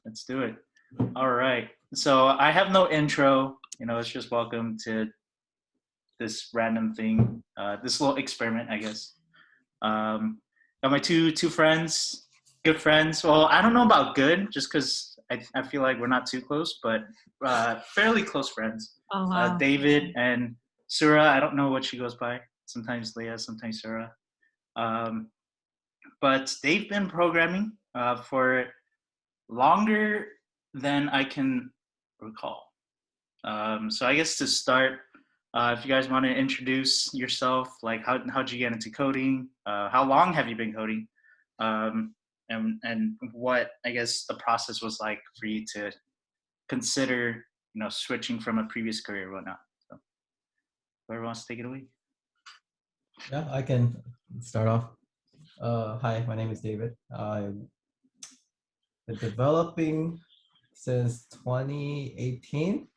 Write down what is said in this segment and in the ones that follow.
Let's do it. All right. So I have no intro. It's just welcome to this random thing, this little experiment, I guess. Got my two friends, good friends. Well, I don't know about good, just because I feel like we're not too close, but fairly close friends. Oh wow. David and Surah. I don't know what she goes by. Sometimes Leah, sometimes Surah. Um, but they've been programming for longer than I can recall. So I guess to start, if you guys want to introduce yourself, like how'd you get into coding? How long have you been coding? And what I guess the process was like for you to consider, switching from a previous career or whatnot. So whoever wants to take it away. Yeah, I can start off. Hi, my name is David. I've been developing since 2018,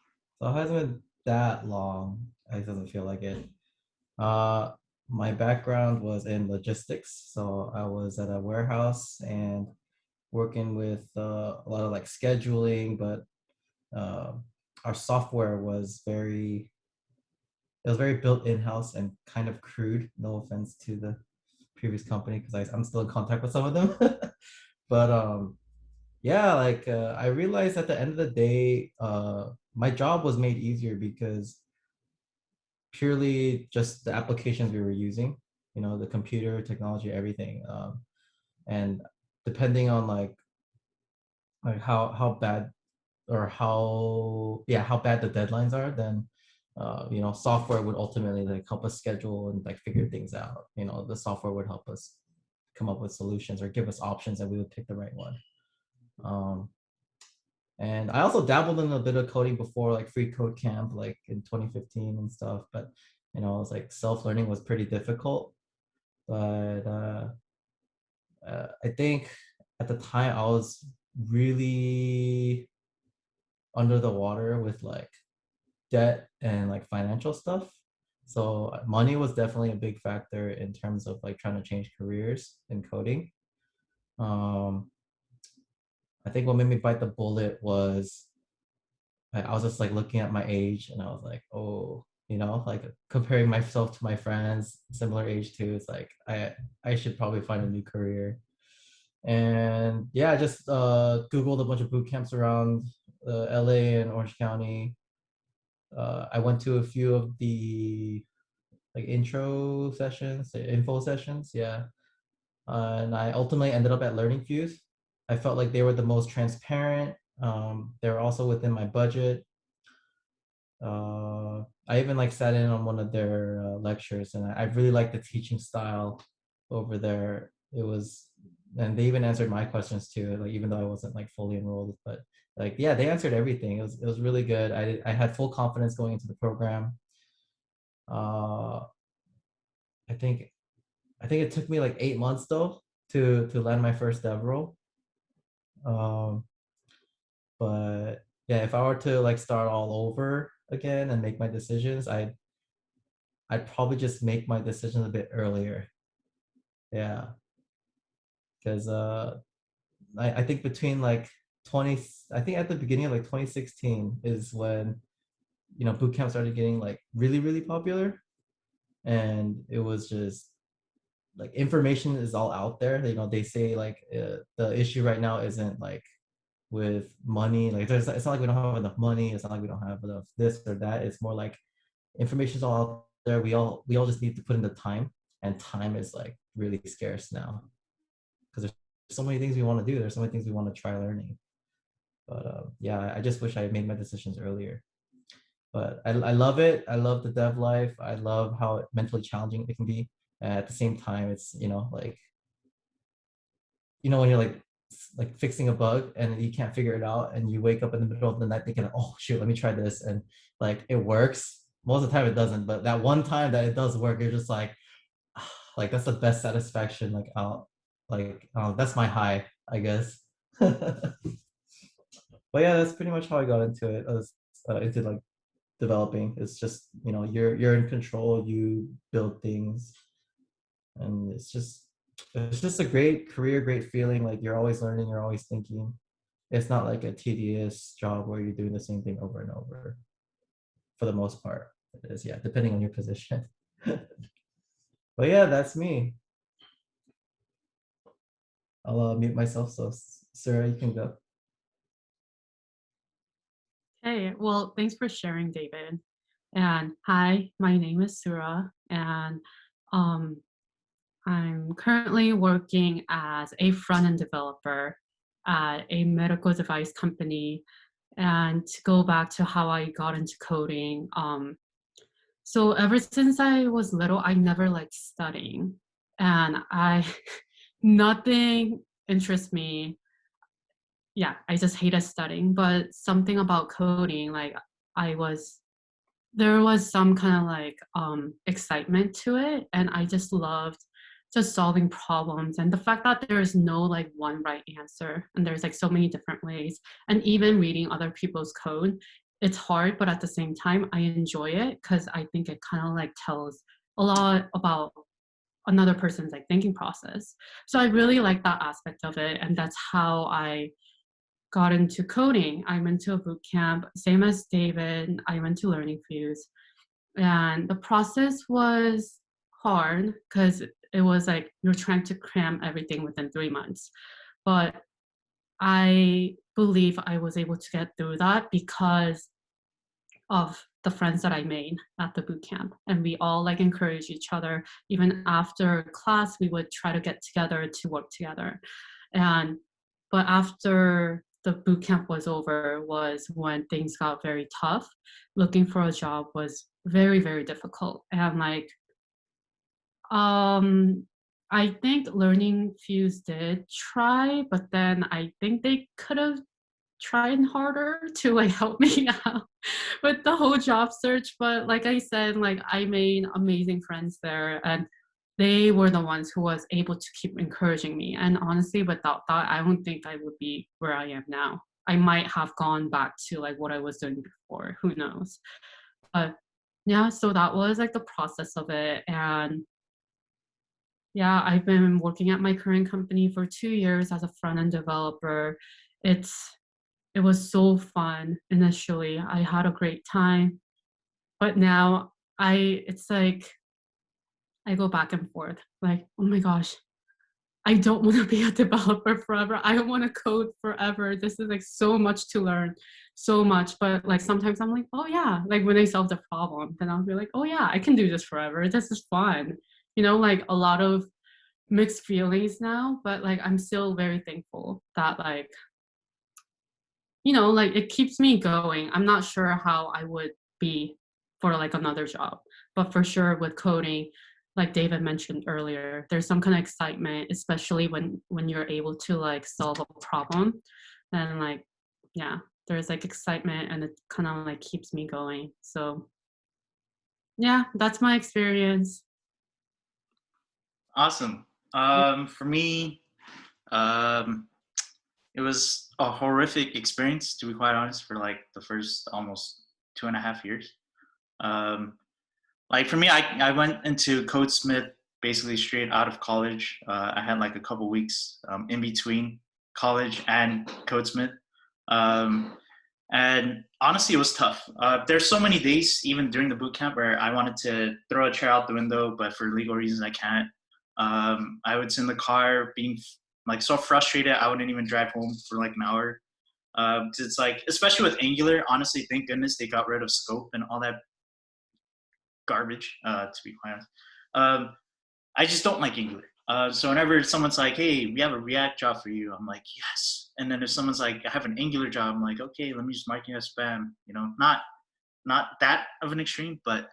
so it hasn't been that long. It doesn't feel like it. Uh, my background was in logistics, so I was at a warehouse and working with a lot of like scheduling, but uh, our software was very built in-house and kind of crude. No offense to the previous company because I'm still in contact with some of them. But yeah, like I realized at the end of the day, my job was made easier because purely just the applications we were using, the computer technology, everything, and depending on like how bad or how bad the deadlines are, then software would ultimately like help us schedule and like figure things out. The software would help us come up with solutions or give us options and we would pick the right one. um, and I also dabbled in a bit of coding before, like free code camp like in 2015 and stuff, but it was like self-learning was pretty difficult. But I think at the time I was really under the water with like debt and like financial stuff. So money was definitely a big factor in terms of like trying to change careers in coding. Um, I think what made me bite the bullet was I was just like looking at my age and I was like, oh, like comparing myself to my friends, similar age too. It's like I should probably find a new career. And yeah, I just Googled a bunch of boot camps around LA and Orange County. I went to a few of the like intro sessions, the info sessions, yeah. And I ultimately ended up at Learning Fuse. I felt like they were the most transparent. They were also within my budget. I even like sat in on one of their lectures, and I really liked the teaching style over there. And they even answered my questions too, like even though I wasn't like fully enrolled, but like yeah, they answered everything. It was really good. I had full confidence going into the program. Uh, I think I think it took me like 8 months though to land my first dev role. Um, but yeah, if I were to like start all over again and make my decisions, I'd probably just make my decisions a bit earlier. Yeah, because I think between like 20, I think at the beginning of like 2016 is when bootcamp started getting like really really popular, and it was just like information is all out there. They say like the issue right now isn't like with money. Like it's not like we don't have enough money. It's not like we don't have enough this or that. It's more like information's all out there. We all just need to put in the time, and time is like really scarce now because there's so many things we want to do. There's so many things we want to try learning. But yeah, I just wish I had made my decisions earlier. But I love it. I love the dev life. I love how mentally challenging it can be. At the same time, it's like when you're like fixing a bug and you can't figure it out and you wake up in the middle of the night thinking, oh shoot, let me try this, and like it works. Most of the time it doesn't, but that one time that it does work, you're just like that's the best satisfaction. Like that's my high, I guess. But yeah, that's pretty much how I got into it. I was into like developing. It's just you're in control, you build things, and it's just a great career, great feeling. Like you're always learning, you're always thinking. It's not like a tedious job where you're doing the same thing over and over. For the most part, it is, yeah, depending on your position. But yeah, that's me. I'll mute myself, so Sarah, you can go. Hey, well, thanks for sharing, David. And hi, my name is Surah, and um, I'm currently working as a front-end developer at a medical device company. And to go back to how I got into coding, so ever since I was little, I never liked studying, and I nothing interests me. Yeah, I just hated studying, but something about coding, like I was there was some kind of like excitement to it, and I just loved just solving problems, and the fact that there is no like one right answer and there's like so many different ways, and even reading other people's code, it's hard, but at the same time I enjoy it because I think it kind of like tells a lot about another person's like thinking process. So I really like that aspect of it, and that's how I got into coding. I went to a boot camp, same as David. I went to Learning Fuse, and the process was hard because it was like you're trying to cram everything within 3 months. But I believe I was able to get through that because of the friends that I made at the boot camp. And we all like encourage each other. Even after class, we would try to get together to work together. And but after the boot camp was over was when things got very tough. Looking for a job was very, very difficult. And like um I think Learning Fuse did try, but then I think they could have tried harder to like help me out with the whole job search. But like I said, like I made amazing friends there, and they were the ones who was able to keep encouraging me. And honestly, without that, I don't think I would be where I am now. I might have gone back to like what I was doing before, who knows. But yeah, so that was like the process of it. And yeah, I've been working at my current company for 2 years as a front end developer. It's it was so fun initially. I had a great time, but now it's like I go back and forth. Like, oh my gosh, I don't want to be a developer forever. I don't want to code forever. This is like so much to learn, so much. But like sometimes I'm like, oh yeah, like when I solve the problem, then I'll be like, oh yeah, I can do this forever. This is fun. Like a lot of mixed feelings now, but like I'm still very thankful that like like it keeps me going. I'm not sure how I would be for like another job, but for sure with coding, like David mentioned earlier, there's some kind of excitement, especially when you're able to like solve a problem. And like, yeah, there's like excitement, and it kind of like keeps me going. So yeah, that's my experience. Awesome. For me, um, it was a horrific experience, to be quite honest, for like the first almost 2.5 years. Um, like for me, I went into CodeSmith basically straight out of college. I had like a couple weeks in between college and CodeSmith. Um, and honestly, it was tough. There's so many days, even during the boot camp, where I wanted to throw a chair out the window, but for legal reasons, I can't. I would sit in the car being like so frustrated, I wouldn't even drive home for like an hour. It's like, especially with Angular, honestly, thank goodness they got rid of scope and all that garbage, to be quite honest. I just don't like Angular. So whenever someone's like, hey, we have a React job for you, I'm like, yes. And then if someone's like, I have an Angular job, I'm like, okay, let me just mark you as spam. Not that of an extreme, but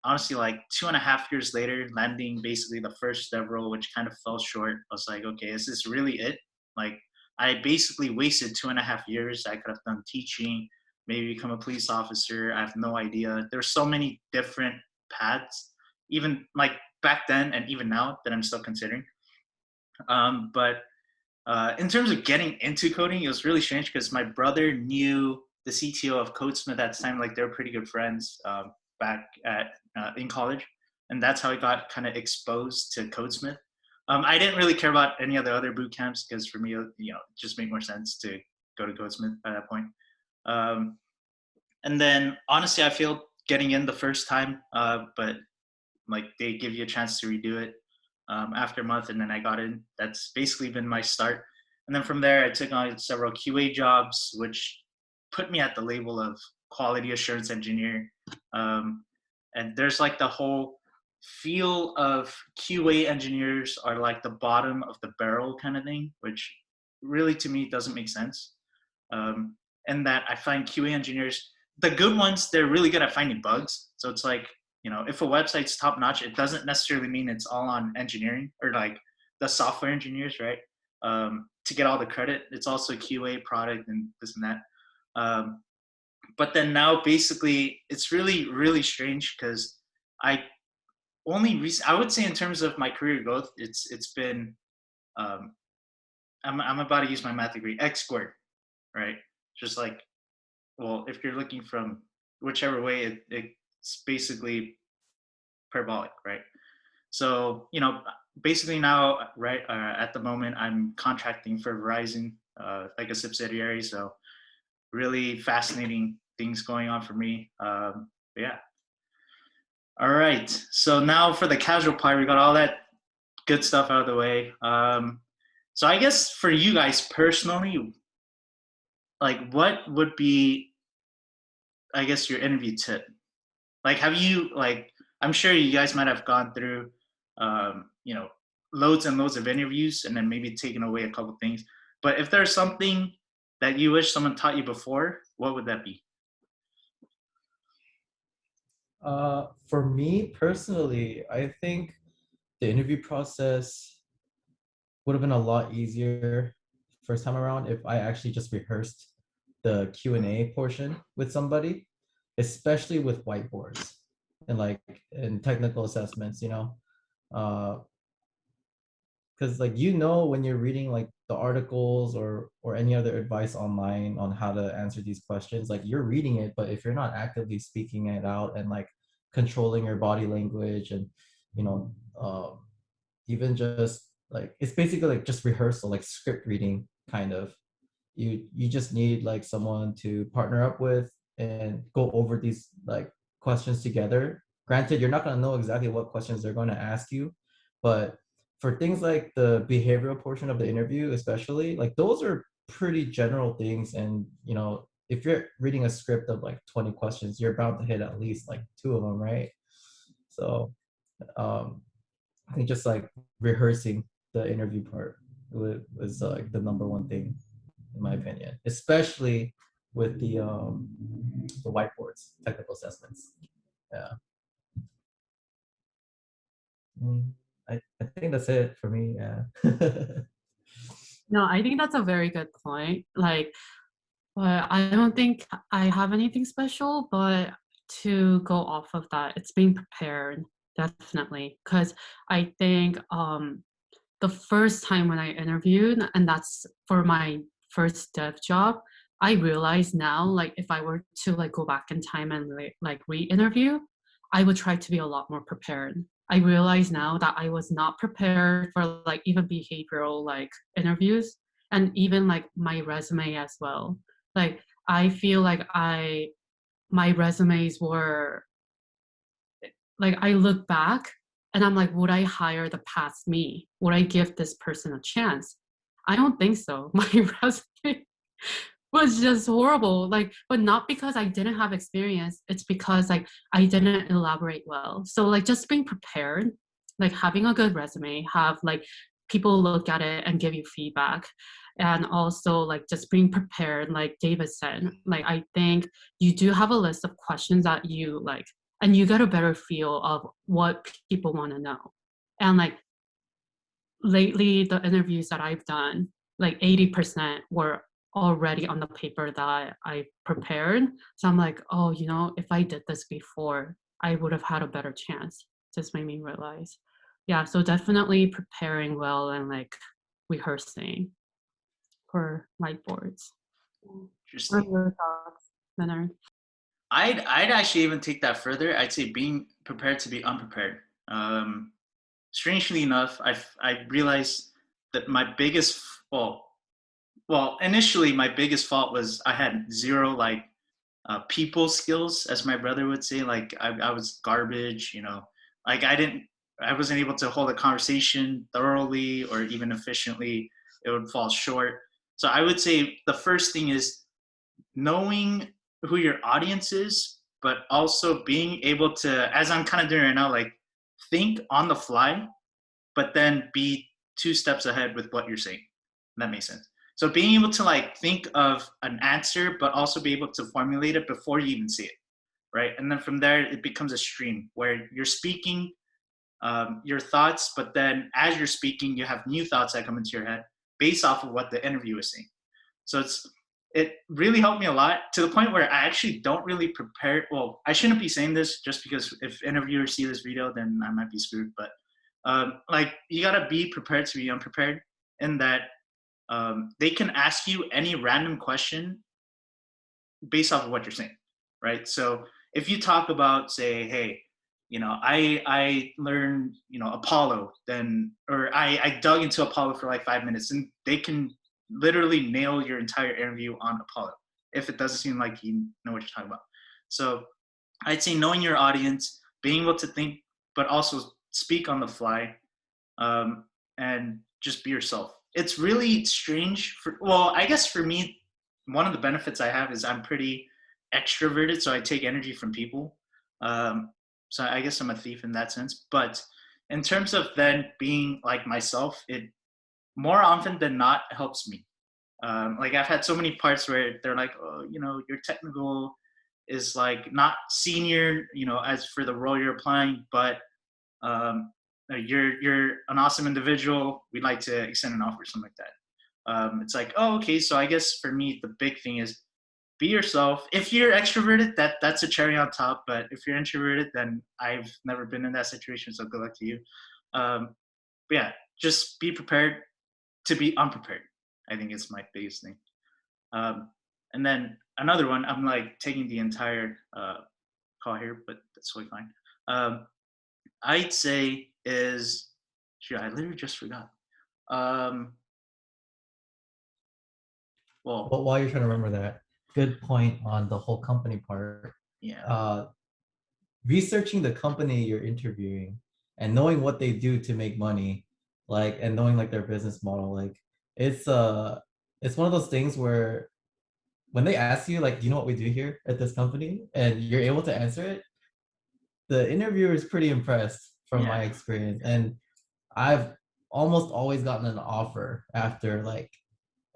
honestly, like 2.5 years later, landing basically the first dev role, which kind of fell short, I was like, okay, is this really it? Like, I basically wasted 2.5 years. I could have done teaching, maybe become a police officer. I have no idea. There's so many different paths, even like back then and even now, that I'm still considering. But in terms of getting into coding, it was really strange because my brother knew the CTO of CodeSmith at the time. Like, they were pretty good friends back at in college, and that's how I got kind of exposed to CodeSmith. I didn't really care about any of the other boot camps because for me, it just made more sense to go to Goldsmith at that point. And then honestly, I failed getting in the first time, but like they give you a chance to redo it after a month, and then I got in. That's basically been my start. And then from there, I took on several QA jobs, which put me at the label of quality assurance engineer. And there's like the whole feel of QA engineers are like the bottom of the barrel kind of thing, which really to me doesn't make sense. And that I find QA engineers, the good ones, they're really good at finding bugs. So it's like, if a website's top notch, it doesn't necessarily mean it's all on engineering or like the software engineers, right? To get all the credit, it's also QA, product, and this and that. But then now, basically, it's really, really strange because I would say in terms of my career growth, it's been, I'm about to use my math degree, X squared, right? Just like, well, if you're looking from whichever way, it's basically parabolic, right? So, basically now, right, at the moment, I'm contracting for Verizon, like a subsidiary. So really fascinating things going on for me. Yeah. All right. So now for the casual part, we got all that good stuff out of the way. So I guess for you guys personally, like what would be, I guess, your interview tip? Like, have you, like, I'm sure you guys might have gone through, loads and loads of interviews and then maybe taken away a couple things. But if there's something that you wish someone taught you before, what would that be? For me personally, I think the interview process would have been a lot easier first time around if I actually just rehearsed the Q&A portion with somebody, especially with whiteboards and like in technical assessments, because like when you're reading like the articles or any other advice online on how to answer these questions, like you're reading it, but if you're not actively speaking it out and like controlling your body language and you know even just like it's basically like just rehearsal, like script reading kind of. You just need like someone to partner up with and go over these like questions together. Granted, you're not going to know exactly what questions they're going to ask you, but for things like the behavioral portion of the interview, especially, like those are pretty general things. And if you're reading a script of like 20 questions, you're bound to hit at least like two of them, right? So I think just like rehearsing the interview part was like the number one thing in my opinion, especially with the whiteboards, technical assessments. Yeah. I think that's it for me. Yeah. No, I think that's a very good point. Like, but I don't think I have anything special, but to go off of that, it's being prepared, definitely. Because I think the first time when I interviewed, and that's for my first dev job, I realized now, like if I were to like go back in time and like re-interview, I would try to be a lot more prepared. I realize now that I was not prepared for like even behavioral like interviews and even like my resume as well. Like I feel like my resumes were like I look back and I'm like, would I hire the past me? Would I give this person a chance? I don't think so. My resume was just horrible. Like, but not because I didn't have experience. It's because like I didn't elaborate well. So like just being prepared, like having a good resume, have like people look at it and give you feedback. And also like just being prepared, like David said, like I think you do have a list of questions that you like and you get a better feel of what people want to know. And like lately, the interviews that I've done, like 80% were already on the paper that I prepared. So I'm like, oh, if I did this before, I would have had a better chance. Just made me realize. Yeah, so definitely preparing well and like rehearsing for whiteboards. What are Interesting. your thoughts, Leonard? I'd actually even take that further. I'd say being prepared to be unprepared. strangely enough, I realized that my biggest initially my biggest fault was I had zero like people skills, as my brother would say. Like I was garbage, you know. Like I wasn't able to hold a conversation thoroughly or even efficiently. It would fall short. So I would say the first thing is knowing who your audience is, but also being able to, as I'm kind of doing right now, like think on the fly, but then be 2 steps ahead with what you're saying. That makes sense. So being able to like think of an answer, but also be able to formulate it before you even see it, right? And then from there, it becomes a stream where you're speaking your thoughts, but then as you're speaking, you have new thoughts that come into your head based off of what the interview is saying. So it really helped me a lot to the point where I actually don't really prepare. Well, I shouldn't be saying this just because if interviewers see this video, then I might be screwed. But like you gotta be prepared to be unprepared, in that they can ask you any random question based off of what you're saying, right? So if you talk about, say, hey, you know, I learned, you know, Apollo, then, or I dug into Apollo for like 5 minutes, and they can literally nail your entire interview on Apollo if it doesn't seem like you know what you're talking about. So I'd say knowing your audience, being able to think, but also speak on the fly, and just be yourself. It's really strange. Well, I guess for me, one of the benefits I have is I'm pretty extroverted, so I take energy from people. So I guess I'm a thief in that sense. But in terms of then being like myself, it more often than not helps me. Like I've had so many parts where they're like, oh, you know, your technical is like not senior, you know, as for the role you're applying, but you're an awesome individual. We'd like to extend an offer, something like that. It's like, oh, okay. So I guess for me, the big thing is be yourself. If you're extroverted, that's a cherry on top. But if you're introverted, then I've never been in that situation. So good luck to you. But yeah, just be prepared to be unprepared. I think is my biggest thing. And then another one, I'm like taking the entire call here, but that's totally fine. I'd say is, shoot, I literally just forgot. Well, while you're trying to remember that, good point on the whole company part. Yeah. Researching the company you're interviewing and knowing what they do to make money, like, and knowing like their business model, like it's one of those things where when they ask you like, do you know what we do here at this company, and you're able to answer it, the interviewer is pretty impressed from my experience. And I've almost always gotten an offer after like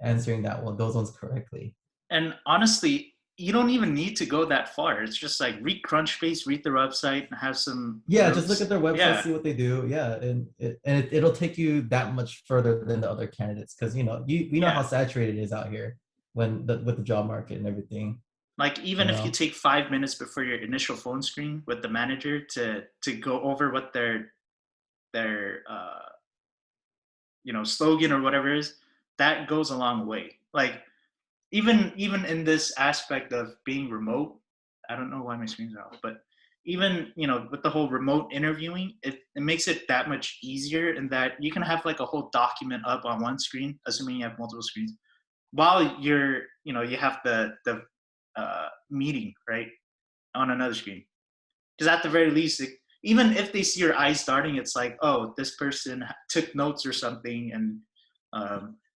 answering those ones correctly. And honestly, you don't even need to go that far. It's just like read Crunchbase, read their website, and have some notes. Just look at their website, see what they do. And it'll take you that much further than the other candidates, because you know how saturated it is out here with the job market and everything. Like even if you take 5 minutes before your initial phone screen with the manager to go over what their you know, slogan or whatever is, that goes a long way. Like even in this aspect of being remote, I don't know why my screen's out, but even, you know, with the whole remote interviewing, it makes it that much easier in that you can have like a whole document up on one screen, assuming you have multiple screens, while you're, you know, you have the meeting, right, on another screen. Because at the very least, even if they see your eyes darting, it's like, oh, this person took notes or something. And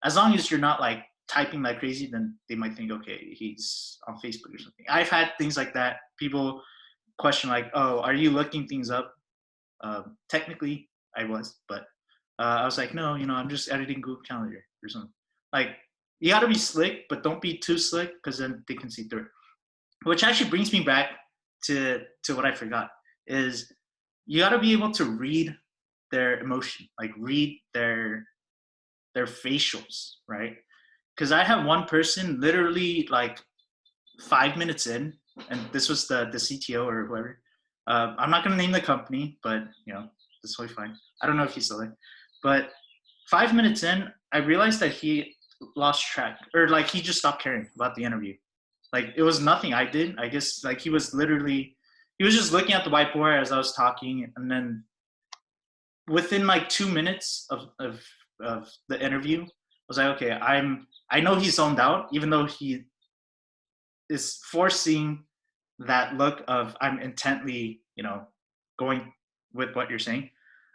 as long as you're not like typing like crazy, then they might think, okay, he's on Facebook or something. I've had things like that. People question like, oh, are you looking things up? Technically, I was, but I was like, no, you know, I'm just editing Google Calendar or something. Like, you got to be slick, but don't be too slick, because then they can see through it. Which actually brings me back to what I forgot, is you got to be able to read their emotion, like read their facials, right? Because I have one person literally like 5 minutes in, and this was the CTO or whoever. I'm not going to name the company, but you know, that's totally fine. I don't know if he's still there, but 5 minutes in, I realized that he lost track, or like he just stopped caring about the interview. Like it was nothing I did. I guess like he was just looking at the whiteboard as I was talking, and then within like 2 minutes of the interview, I was like, okay, I know he's zoned out, even though he is forcing that look of I'm intently, going with what you're saying.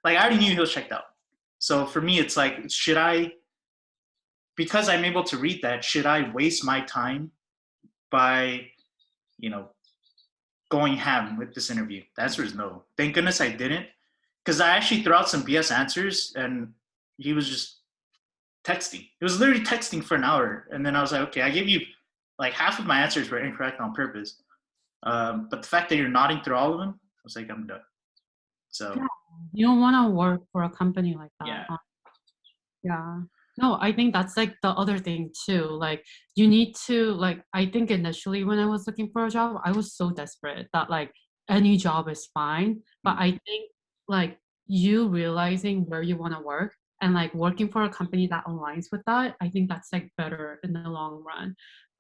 Like I already knew he was checked out. So for me, it's like, because I'm able to read that, should I waste my time by, you know, going ham with this interview? The answer is no. Thank goodness I didn't, because I actually threw out some BS answers and he was just texting. It was literally texting for an hour. And then I was like, okay, I gave you like half of my answers were incorrect on purpose. But the fact that you're nodding through all of them, I was like, I'm done. So Yeah. You don't want to work for a company like that. yeah. Yeah. No, I think that's like the other thing too. Like you need to like, I think initially when I was looking for a job, I was so desperate that like any job is fine. But I think like you realizing where you want to work and like working for a company that aligns with that, I think that's like better in the long run.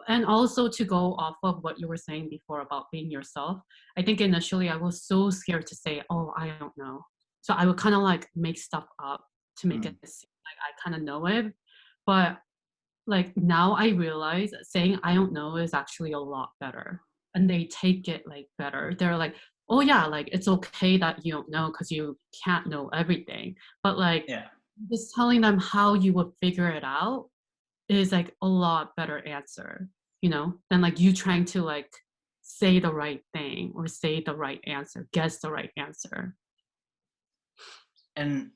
And also to go off of what you were saying before about being yourself, I think initially I was so scared to say, oh, I don't know. So I would kind of like make stuff up to make it seem like I kind of know it. But like now I realize saying I don't know is actually a lot better. And they take it like better. They're like, oh yeah, like it's okay that you don't know because you can't know everything. But like Yeah. just telling them how you would figure it out is like a lot better answer, than like you trying to like say the right thing or say the right answer, guess the right answer. And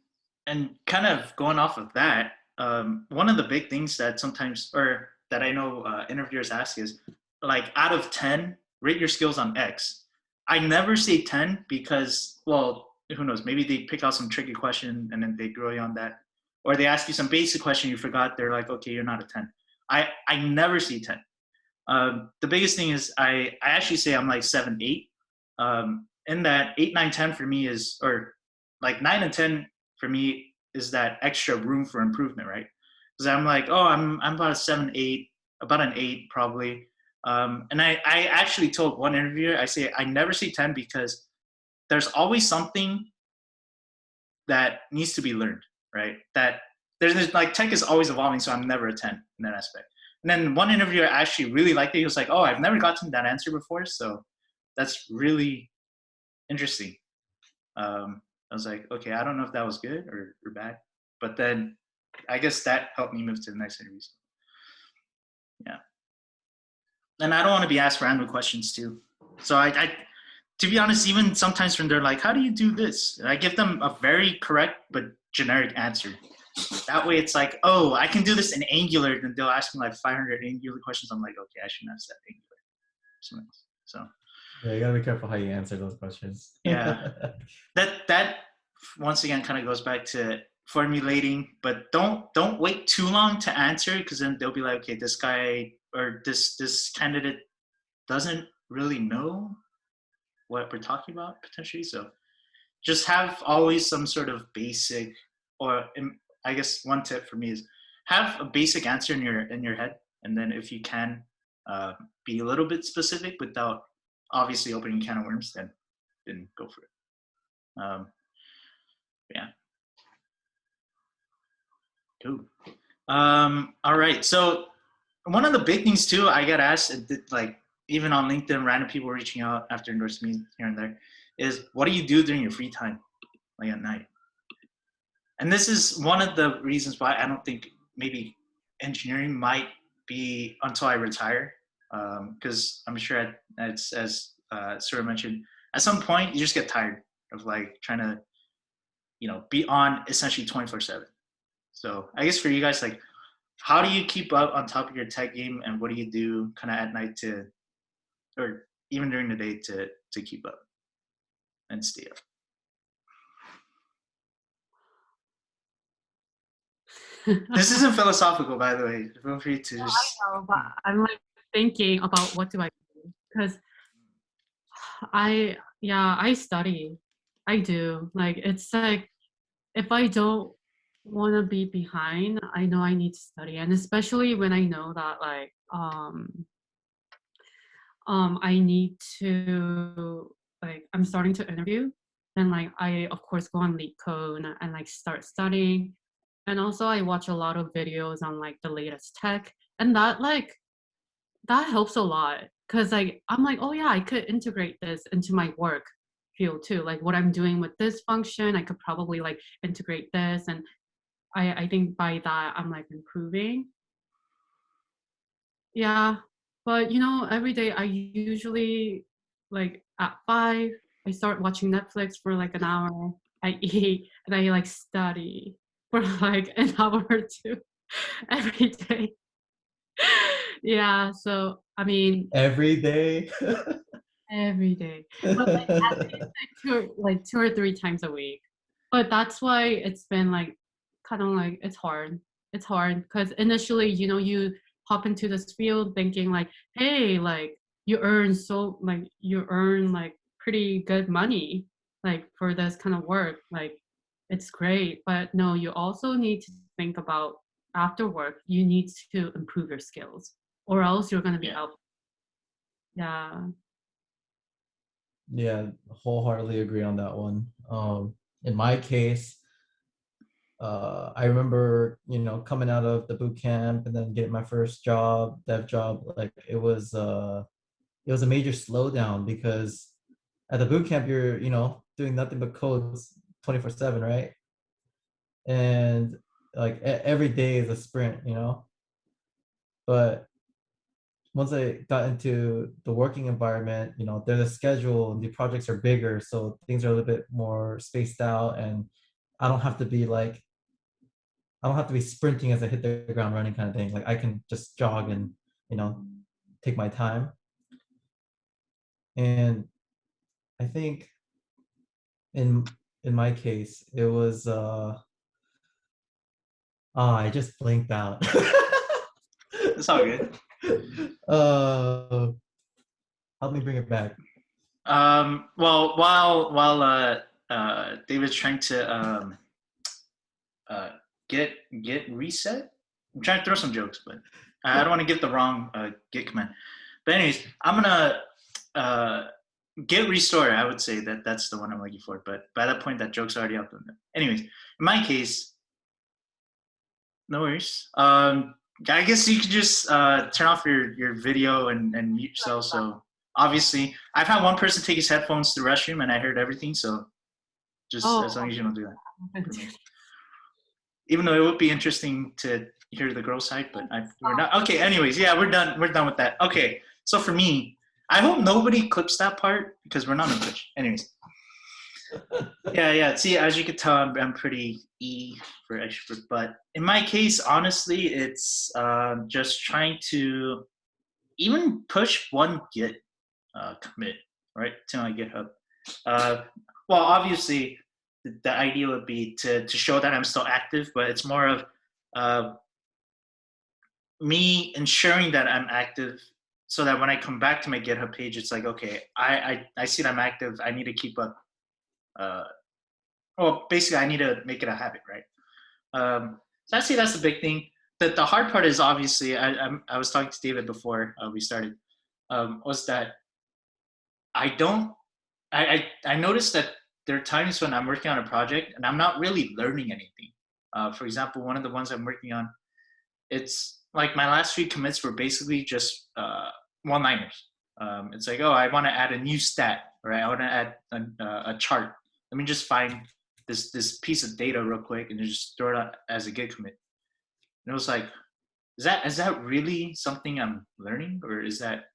kind of going off of that, one of the big things that sometimes, or that I know interviewers ask is like, out of 10, rate your skills on X. I never say 10 because, well, who knows, maybe they pick out some tricky question and then they grill you on that, or they ask you some basic question you forgot, they're like, okay, you're not a 10. I never see 10. The biggest thing is I actually say I'm like 7, 8. In that 8, 9, 10 for me is, or like 9 and 10 for me is that extra room for improvement, right? Because I'm like, oh, I'm about a 7, 8, about an 8 probably. And I actually told one interviewer, I say I never say 10 because there's always something that needs to be learned, right? That there's like tech is always evolving, so I'm never a 10 in that aspect. And then one interviewer actually really liked it. He was like, oh, I've never gotten that answer before, so that's really interesting. I was like, okay, I don't know if that was good or bad, but then I guess that helped me move to the next interview. So, yeah. And I don't want to be asked random questions too. So I to be honest, even sometimes when they're like, how do you do this? I give them a very correct but generic answer. That way it's like, oh, I can do this in Angular. Then they'll ask me like 500 Angular questions. I'm like, okay, I shouldn't have said Angular. Something else. So Yeah, you gotta be careful how you answer those questions. yeah, that once again kind of goes back to formulating, but don't wait too long to answer, because then they'll be like, okay, this guy or this candidate doesn't really know what we're talking about potentially. So just have always some sort of basic, or I guess one tip for me is have a basic answer in your head, and then if you can be a little bit specific without obviously opening a can of worms, then go for it. Yeah. Cool. All right. So one of the big things too, I got asked, like even on LinkedIn, random people reaching out after endorsing me here and there, is what do you do during your free time, like at night? And this is one of the reasons why I don't think maybe engineering might be until I retire, because I'm sure as sort of mentioned, at some point you just get tired of like trying to be on essentially 24/7. So I guess for you guys, like, how do you keep up on top of your tech game, and what do you do kind of at night or even during the day to keep up and stay up? This isn't philosophical, by the way. Feel free to just. I know, but I'm like thinking about what do I do, because I study. I do. Like it's like if I don't want to be behind, I know I need to study, and especially when I know that like I need to, like, I'm starting to interview. then like I of course go on LeetCode and like start studying. And also I watch a lot of videos on like the latest tech, and that helps a lot because like I'm like, oh yeah, I could integrate this into my work field too. Like what I'm doing with this function, I could probably like integrate this, and I think by that I'm like improving. Yeah, but you know, every day I usually like at 5, I start watching Netflix for like an hour. I eat and I like study for like an hour or two every day. Yeah, so I mean, Every day. every day, but like at least like 2 or 3 times a week. But that's why it's been like kind of like it's hard. It's hard because initially, you know, you hop into this field thinking like, hey, like you earn like pretty good money like for this kind of work. Like it's great, but no, you also need to think about after work. You need to improve your skills, or else you're gonna be Yeah. out. Yeah. Yeah, wholeheartedly agree on that one. In my case, I remember, you know, coming out of the boot camp and then getting my first job, dev job. Like it was a major slowdown because at the boot camp you're, you know, doing nothing but codes 24/7, right? And like every day is a sprint, you know. But once I got into the working environment, you know, there's a schedule and the projects are bigger, so things are a little bit more spaced out, and I don't have to be like, I don't have to be sprinting as I hit the ground running kind of thing. Like I can just jog and, you know, take my time. And I think in my case, it was I just blinked out. It's all good. uh Help me bring it back. Well, while David's trying to uh, get reset, I'm trying to throw some jokes, but I don't want to give the wrong get command. But anyways, I'm gonna get restore. I would say that that's the one I'm looking for. But by that point, that joke's already out the window. Anyways, in my case, no worries. I guess you could just turn off your video and mute yourself. So obviously, I've had one person take his headphones to the restroom, and I heard everything. So just as long as you don't do that. Even though it would be interesting to hear the girl side, but we're not. Okay, anyways, yeah, we're done. We're done with that. Okay, so for me, I hope nobody clips that part because we're not on Twitch. Anyways, yeah. See, as you can tell, I'm pretty E for extrovert, but in my case, honestly, it's just trying to even push one Git commit right to my GitHub. Well, obviously, the idea would be to show that I'm still active, but it's more of me ensuring that I'm active so that when I come back to my GitHub page, it's like, okay, I see that I'm active. I need to keep up. Well, basically, I need to make it a habit, right? So I see that's the big thing. The hard part is obviously, I was talking to David before we started, was that I noticed that there are times when I'm working on a project and I'm not really learning anything. For example, one of the ones I'm working on, it's like my last 3 commits were basically just one-liners. It's like, oh, I want to add a new stat, or I want to add a chart. Let me just find this piece of data real quick and just throw it out as a Git commit. And it was like, is that really something I'm learning, or is that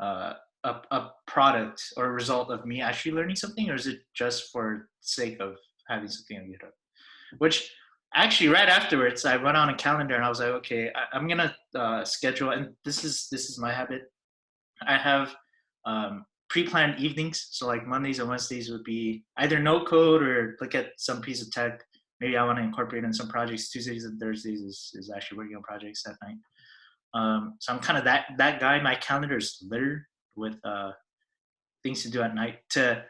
a product or a result of me actually learning something, or is it just for the sake of having something on GitHub? Which actually, right afterwards, I went on a calendar and I was like, okay, I'm gonna schedule, and this is my habit. I have pre-planned evenings, so like Mondays and Wednesdays would be either no code or look at some piece of tech. Maybe I want to incorporate in some projects. Tuesdays and Thursdays is actually working on projects at night. So I'm kind of that guy. My calendar is littered with things to do at night to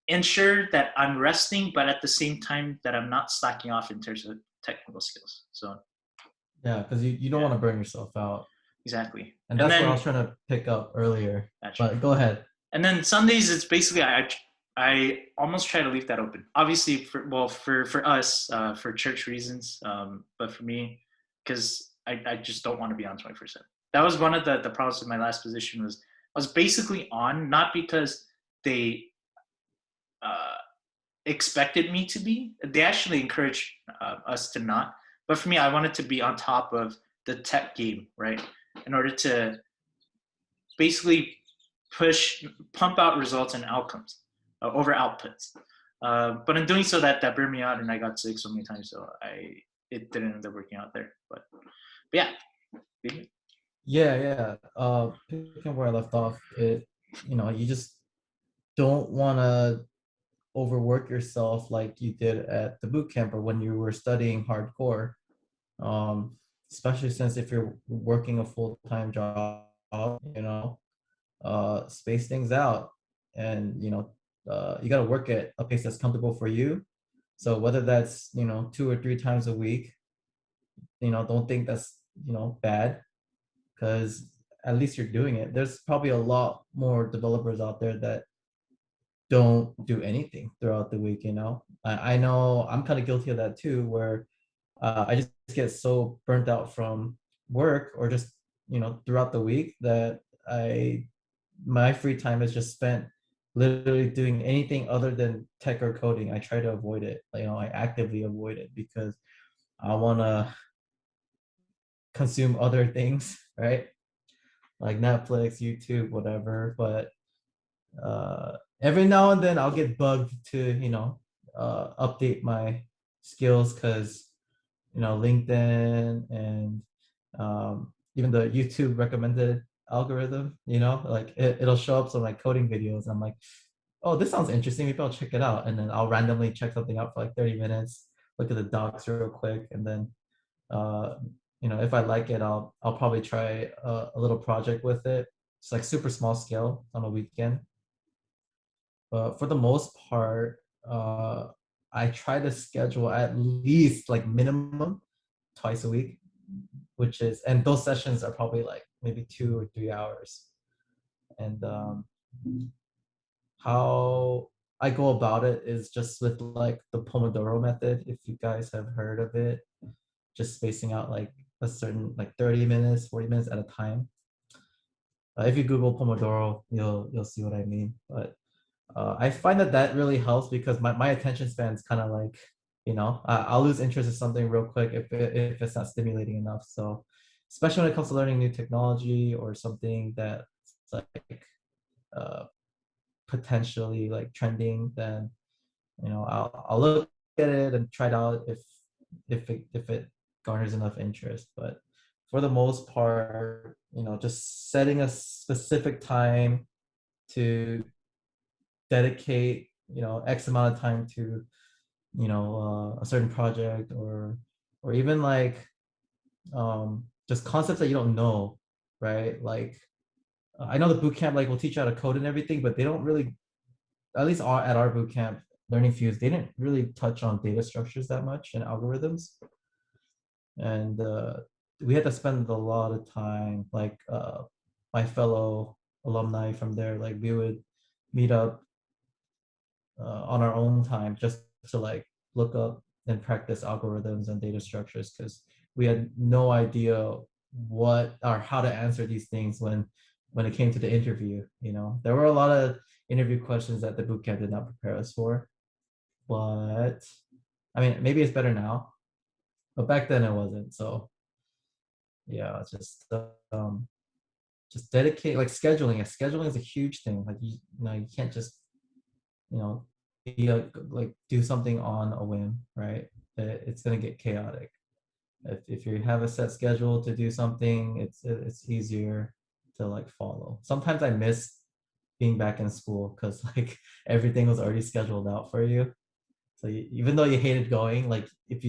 ensure that I'm resting, but at the same time that I'm not slacking off in terms of technical skills. So Yeah, because you don't want to burn yourself out. Exactly. And that's what I was trying to pick up earlier. Gotcha. But go ahead. And then Sundays, it's basically I I almost try to leave that open. Obviously, for us, for church reasons, but for me, because I just don't want to be on 24/7. That was one of the problems with my last position was I was basically on not because they uh, expected me to be. They actually encouraged us to not. But for me, I wanted to be on top of the tech game, right? In order to basically pump out results and outcomes over outputs. But in doing so, that burned me out, and I got sick so many times, so it didn't end up working out there. But yeah. Yeah. Picking where I left off, you just don't want to overwork yourself like you did at the boot camp or when you were studying hardcore. Um, Especially since if you're working a full-time job, space things out, and you got to work at a pace that's comfortable for you. So whether that's 2 or 3 times a week, don't think that's bad, because at least you're doing it. There's probably a lot more developers out there that don't do anything throughout the week. I know I'm kind of guilty of that too, where I just get so burnt out from work or just throughout the week that my free time is just spent literally doing anything other than tech or coding. I try to avoid it. I actively avoid it because I want to consume other things, right? Like Netflix, YouTube, whatever. But every now and then I'll get bugged to update my skills, because LinkedIn and even the YouTube recommended algorithm, like it'll show up some like coding videos. I'm like, oh, this sounds interesting, maybe I'll check it out. And then I'll randomly check something out for like 30 minutes, look at the docs real quick, and then uh, if I like it, I'll probably try a little project with it. It's like super small scale on a weekend. But for the most part, I try to schedule at least like minimum twice a week, and those sessions are probably like maybe 2 or 3 hours. And how I go about it is just with like the Pomodoro method, if you guys have heard of it, just spacing out like a certain like 30 minutes, 40 minutes at a time. If you Google Pomodoro, you'll see what I mean. But I find that really helps because my attention span is kind of like, I'll lose interest in something real quick if it's not stimulating enough. So especially when it comes to learning new technology or something that's like uh, potentially like trending, then I'll look at it and try it out if it garners enough interest. But for the most part, just setting a specific time to dedicate X amount of time to a certain project, or even like just concepts that you don't know, right? Like I know the boot camp like will teach you how to code and everything, but they don't really, at least at our boot camp learning fuse, they didn't really touch on data structures that much and algorithms. And we had to spend a lot of time, like my fellow alumni from there, like we would meet up on our own time just to like look up and practice algorithms and data structures, because we had no idea what or how to answer these things when it came to the interview. There were a lot of interview questions that the bootcamp did not prepare us for, but I mean, maybe it's better now, but back then it wasn't. So yeah, just dedicate, like scheduling. Scheduling is a huge thing. Like you can't just you know like do something on a whim, right? It's going to get chaotic. If you have a set schedule to do something, it's easier to like follow. Sometimes I miss being back in school because like everything was already scheduled out for you. So even though you hated going, like if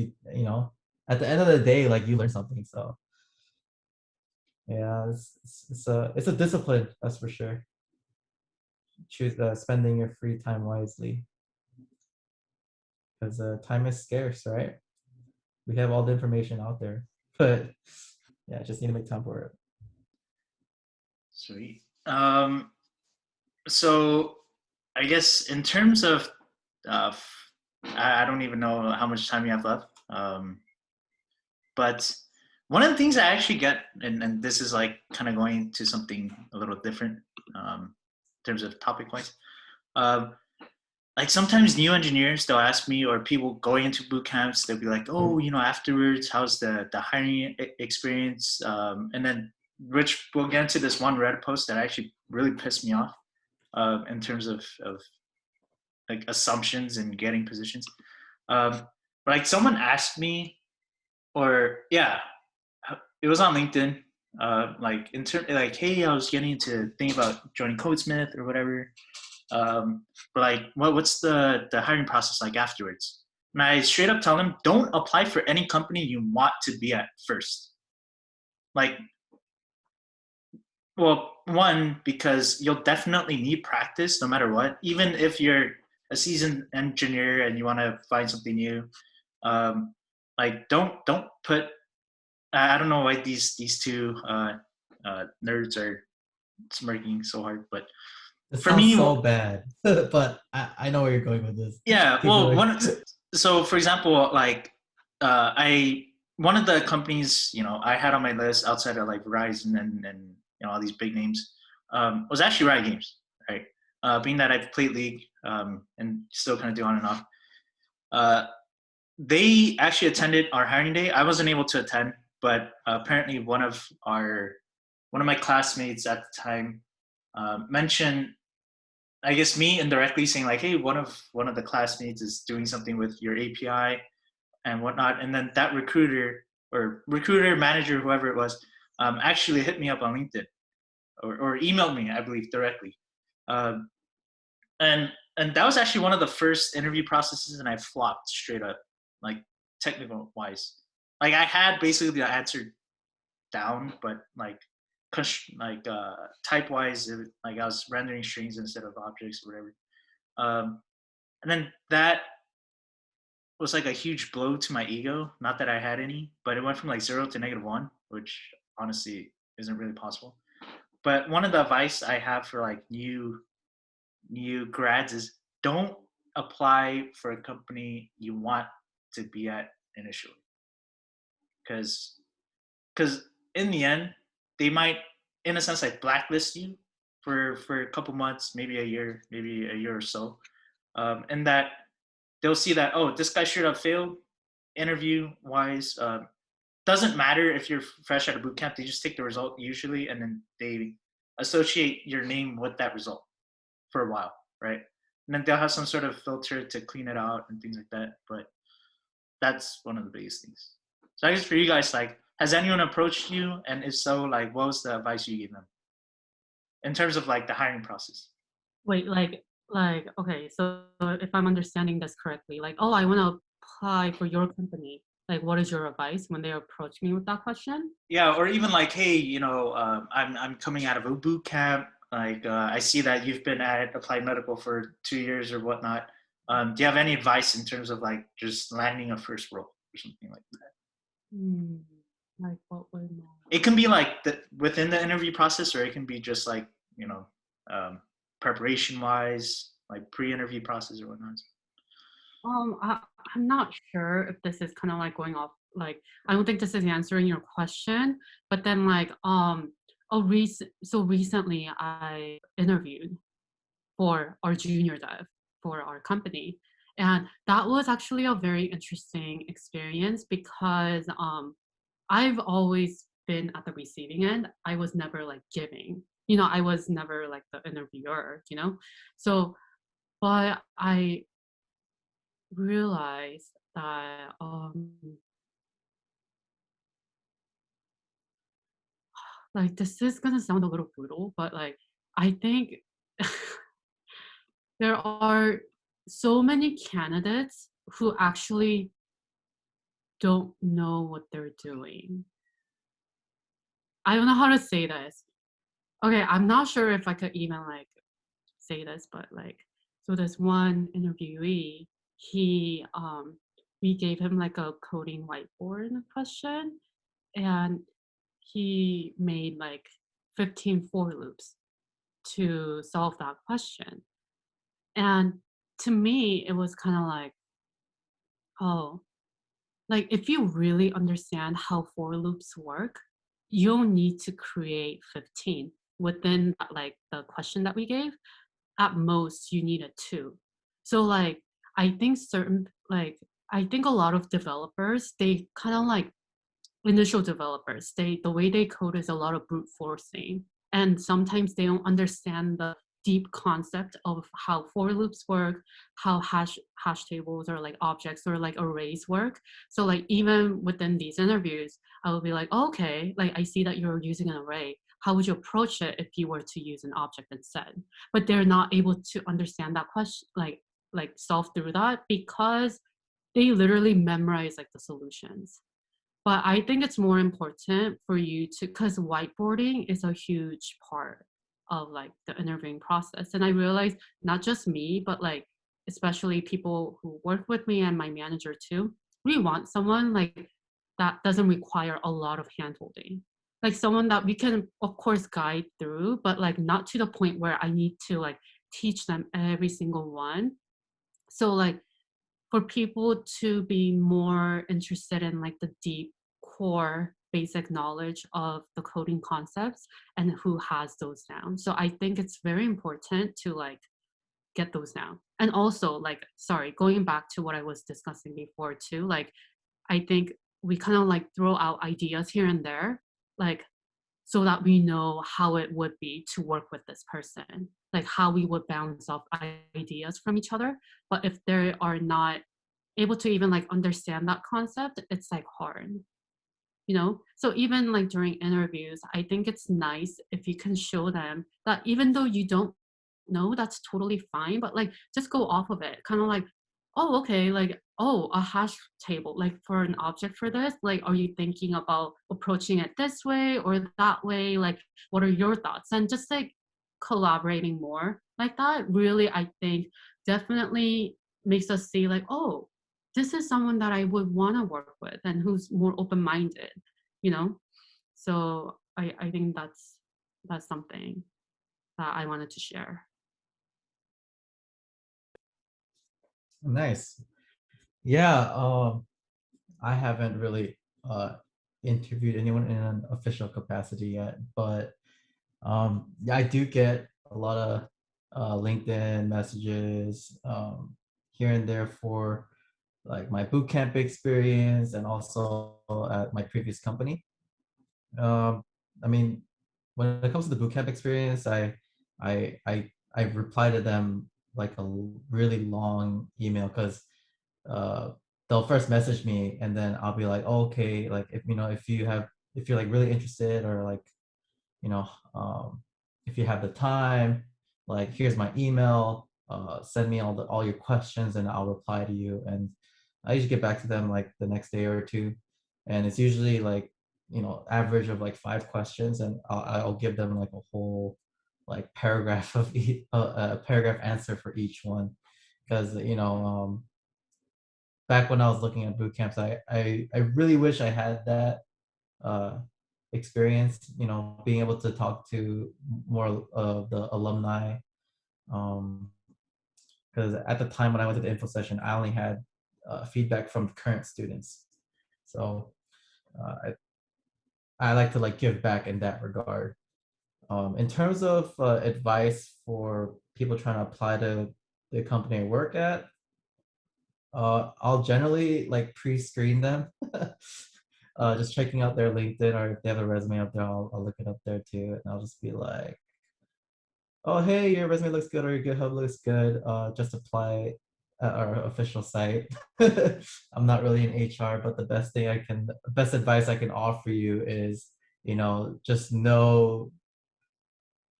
at the end of the day, like you learn something. So yeah, it's a discipline, that's for sure. Choose spending your free time wisely, because time is scarce, right? We have all the information out there, but yeah, just need to make time for it. Sweet. So I guess in terms of, uh, I don't even know how much time you have left. But one of the things I actually get, and this is like kind of going to something a little different in terms of topic wise. Um, like sometimes new engineers, they'll ask me, or people going into boot camps, they'll be like, oh, afterwards, how's the hiring experience? And then Rich, we'll get into this one Reddit post that actually really pissed me off in terms of like assumptions and getting positions. Um, like someone asked me, or yeah, it was on LinkedIn. Like like, hey, I was getting into think about joining Codesmith or whatever. But like, what's the hiring process like afterwards? And I straight up tell them, don't apply for any company you want to be at first. Like, well, one, because you'll definitely need practice no matter what. Even if you're a seasoned engineer and you want to find something new, like don't put. I don't know why these two nerds are smirking so hard, but It for sounds me, so bad, but I know where you're going with this. yeah. Keep Well, going. so for example, like I one of the companies I had on my list outside of like Verizon and all these big names was actually Riot Games, right? Being that I've played League and still kind of do on and off. Uh, they actually attended our hiring day. I wasn't able to attend, but apparently one of my classmates at the time mentioned, I guess, me indirectly saying like, hey, one of the classmates is doing something with your API and whatnot. And then that recruiter manager, whoever it was, actually hit me up on LinkedIn or emailed me, I believe, directly. Um, and that was actually one of the first interview processes, and I flopped straight up, like technical wise. Like I had basically the answer down, but like type wise, like I was rendering strings instead of objects or whatever. And then that was like a huge blow to my ego. Not that I had any, but it went from like 0 to -1, which honestly isn't really possible. But one of the advice I have for like new grads is don't apply for a company you want to be at initially, because in the end they might, in a sense, like blacklist you for a couple months, maybe a year or so, and that they'll see that, oh, this guy should have failed interview wise. Doesn't matter if you're fresh out of boot camp, they just take the result usually, and then they associate your name with that result for a while, right? And then they'll have some sort of filter to clean it out and things like that. But that's one of the biggest things. So I guess for you guys, like, has anyone approached you? And if so, like, what was the advice you gave them in terms of like the hiring process? Wait, okay, so if I'm understanding this correctly, like, oh, I want to apply for your company. Like, what is your advice when they approach me with that question? Yeah, or even like, hey, I'm coming out of a boot camp. Like, I see that you've been at Applied Medical for 2 years or whatnot. Do you have any advice in terms of like just landing a first role or something like that? Hmm, like, what would It can be like within the interview process, or it can be just like you know, um, preparation wise, like pre-interview process or whatnot. I'm not sure if this is kind of like going off. Like, I don't think this is answering your question. But then, like, recently I interviewed for our junior dev for our company, and that was actually a very interesting experience because I've always been at the receiving end. I was never like giving. I was never like the interviewer. So, but I realized that like this is gonna sound a little brutal, but like I think there are so many candidates who actually don't know what they're doing. I don't know how to say this. Okay, I'm not sure if I could even like say this, but like, so this one interviewee, he we gave him like a coding whiteboard question, and he made like 15 for loops to solve that question. And to me, it was kind of like, oh, like if you really understand how for loops work, you'll need to create 15 within like the question that we gave. At most, you need a 2. So like I think certain like I think a lot of developers, they kind of like initial developers, the way they code is a lot of brute forcing, and sometimes they don't understand the deep concept of how for loops work, how hash tables or like objects or like arrays work. So like even within these interviews, I will be like, oh, okay, like I see that you're using an array, how would you approach it if you were to use an object instead? But they're not able to understand that question, like solve through that, because they literally memorize like the solutions. But I think it's more important for you to, because whiteboarding is a huge part of like the interviewing process. And I realized not just me, but like especially people who work with me and my manager too, we want someone like that doesn't require a lot of handholding. Like someone that we can of course guide through, but like not to the point where I need to like teach them every single one. So like for people to be more interested in like the deep core basic knowledge of the coding concepts and who has those down. So I think it's very important to like get those down. And also like, sorry, going back to what I was discussing before too, like I think we kind of like throw out ideas here and there, like so that we know how it would be to work with this person, like how we would bounce off ideas from each other. But if they are not able to even like understand that concept, it's like hard, you know? So even like during interviews, I think it's nice if you can show them that even though you don't know, that's totally fine, but like just go off of it. Kind of like, oh, okay, like, oh, a hash table, like for an object for this, like, are you thinking about approaching it this way or that way? Like, what are your thoughts? And just like collaborating more like that, really, I think definitely makes us see like, oh, this is someone that I would want to work with and who's more open-minded, you know? So I think that's something that I wanted to share. Nice. Yeah, I haven't really interviewed anyone in an official capacity yet, but yeah, I do get a lot of LinkedIn messages here and there for like my bootcamp experience and also at my previous company. Um, I mean, when it comes to the bootcamp experience, I reply to them like a really long email because uh, they'll first message me and then I'll be like, oh, okay, like if you know if you're like really interested or like you know if you have the time, like here's my email, send me all your questions and I'll reply to you. And I usually get back to them like the next day or two, and it's usually like average of like 5 questions, and I'll give them like a whole like paragraph of a paragraph answer for each one, because back when I was looking at boot camps, I really wish I had that uh, experience, being able to talk to more of the alumni. Because at the time when I went to the info session, I only had feedback from current students. So I like to like give back in that regard. In terms of advice for people trying to apply to the company I work at, I'll generally like pre-screen them. Just checking out their LinkedIn, or if they have a resume up there, I'll look it up there too, and I'll just be like, "Oh, hey, your resume looks good, or your GitHub looks good. Just apply at our official site." I'm not really in HR, but best advice I can offer you is, just know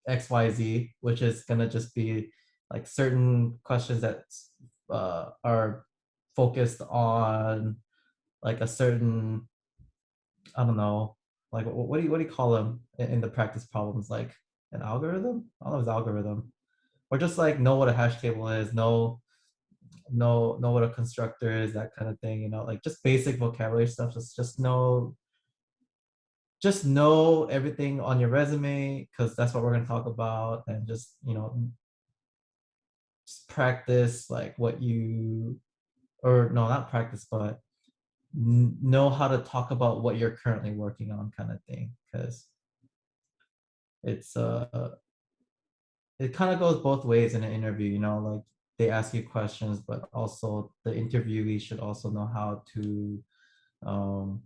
XYZ, which is gonna just be like certain questions that are focused on like a certain, I don't know, like what do you call them in the practice problems? Like an algorithm? I don't know if it's algorithm. Or just like know what a hash table is, know what a constructor is, that kind of thing, like just basic vocabulary stuff. Just know everything on your resume, because that's what we're going to talk about. And just just practice like what you, or no, not practice, but know how to talk about what you're currently working on, kind of thing, because it's it kind of goes both ways in an interview, you know, like they ask you questions, but also the interviewee should also know how to um,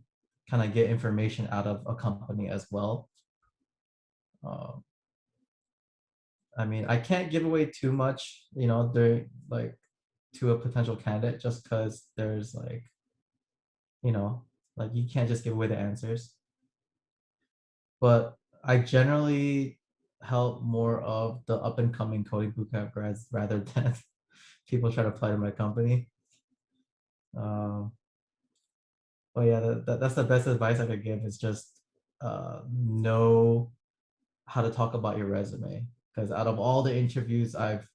kind of get information out of a company as well. Um, I mean, I can't give away too much, you know, they're like to a potential candidate just because there's like, you know, like you can't just give away the answers. But I generally help more of the up and coming coding bootcamp grads rather than people try to apply to my company. Um, but yeah, that's the best advice I could give is just know how to talk about your resume. Because out of all the interviews I've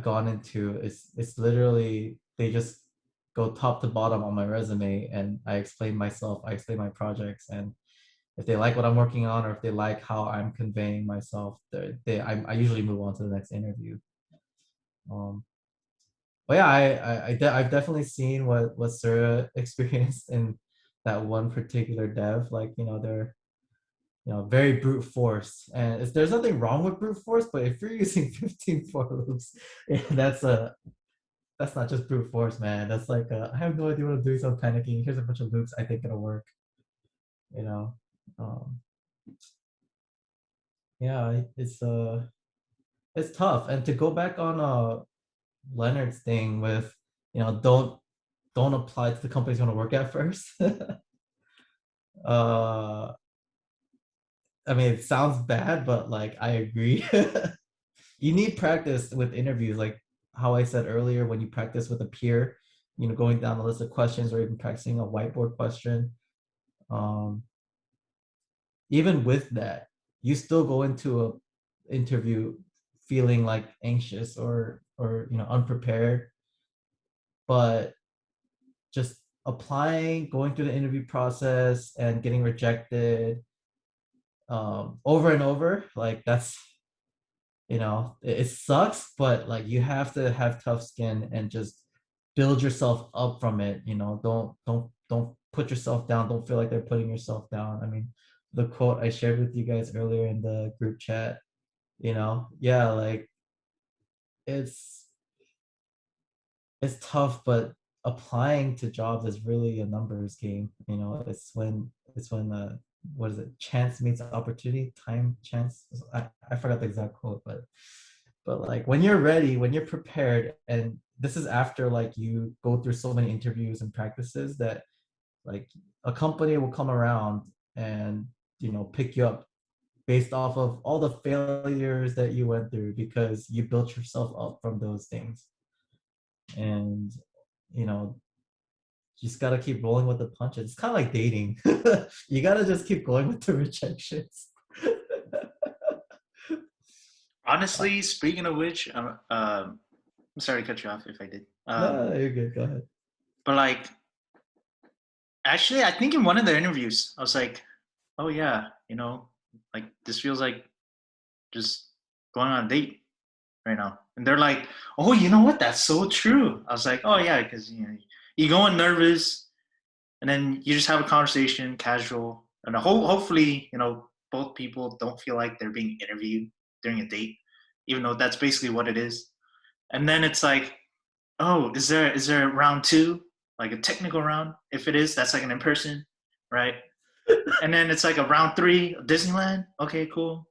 gone into, it's literally they just go top to bottom on my resume, and I explain myself, I explain my projects, and if they like what I'm working on or if they like how I'm conveying myself, I usually move on to the next interview. Um, but yeah, I've definitely seen what Sarah experienced in that one particular dev. Like, you know, they're, you know, very brute force, and there's nothing wrong with brute force, but if you're using 15 for loops, that's not just brute force, man. That's like I have no idea what I'm doing, so I'm panicking. Here's a bunch of loops. I think it'll work. You know, um, yeah, it's tough. And to go back on Leonard's thing with, you know, don't apply to the companies you want to work at first. uh, I mean, it sounds bad, but like I agree. You need practice with interviews, like how I said earlier, when you practice with a peer, you know, going down the list of questions or even practicing a whiteboard question. Um, Even with that, you still go into a interview feeling like anxious or you know, unprepared, but just applying, going through the interview process and getting rejected over and over, like that's, you know, it sucks, but like you have to have tough skin and just build yourself up from it. You know, don't put yourself down. Don't feel like they're putting yourself down. I mean, the quote I shared with you guys earlier in the group chat, you know, yeah, like it's it's tough, but applying to jobs is really a numbers game. You know, it's when what is it? Chance meets opportunity, time, chance. I forgot the exact quote, but like when you're ready, when you're prepared, and this is after like you go through so many interviews and practices that like a company will come around and, you know, pick you up based off of all the failures that you went through because you built yourself up from those things. And, you know, you just gotta keep rolling with the punches. It's kind of like dating. You gotta just keep going with the rejections. Honestly, speaking of which, I'm sorry to cut you off if I did. No, you're good. Go ahead. But like, actually, I think in one of the interviews, I was like, "Oh yeah, you know, like this feels like just going on a date right now." And they're like, "Oh, you know what? That's so true." I was like, "Oh yeah, because you know, you go in nervous, and then you just have a conversation, casual, and hopefully, you know, both people don't feel like they're being interviewed during a date, even though that's basically what it is. And then it's like, oh, is there a round two, like a technical round? If it is, that's like an in person, right? And then it's like a round three, Disneyland. Okay, cool.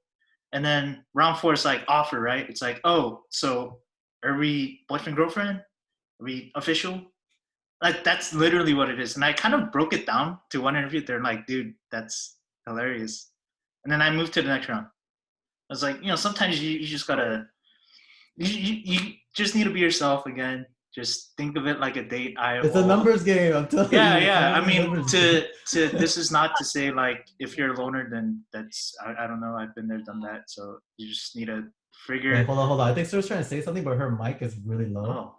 And then round four is like offer, right? It's like, oh, so are we boyfriend girlfriend? Are we official? Like that's literally what it is. And I kind of broke it down to one interview. They're like, dude, that's hilarious. And then I moved to the next round. I was like, you know, sometimes you just gotta you just need to be yourself again. Just think of it like a date. It's a numbers game. I'm telling you. Yeah, It's yeah. I literally a mean, numbers game. to this is not to say like if you're a loner, then that's I don't know. I've been there, done that. So you just need to Wait, figure. hold on. I think Sarah's trying to say something, but her mic is really low. Oh,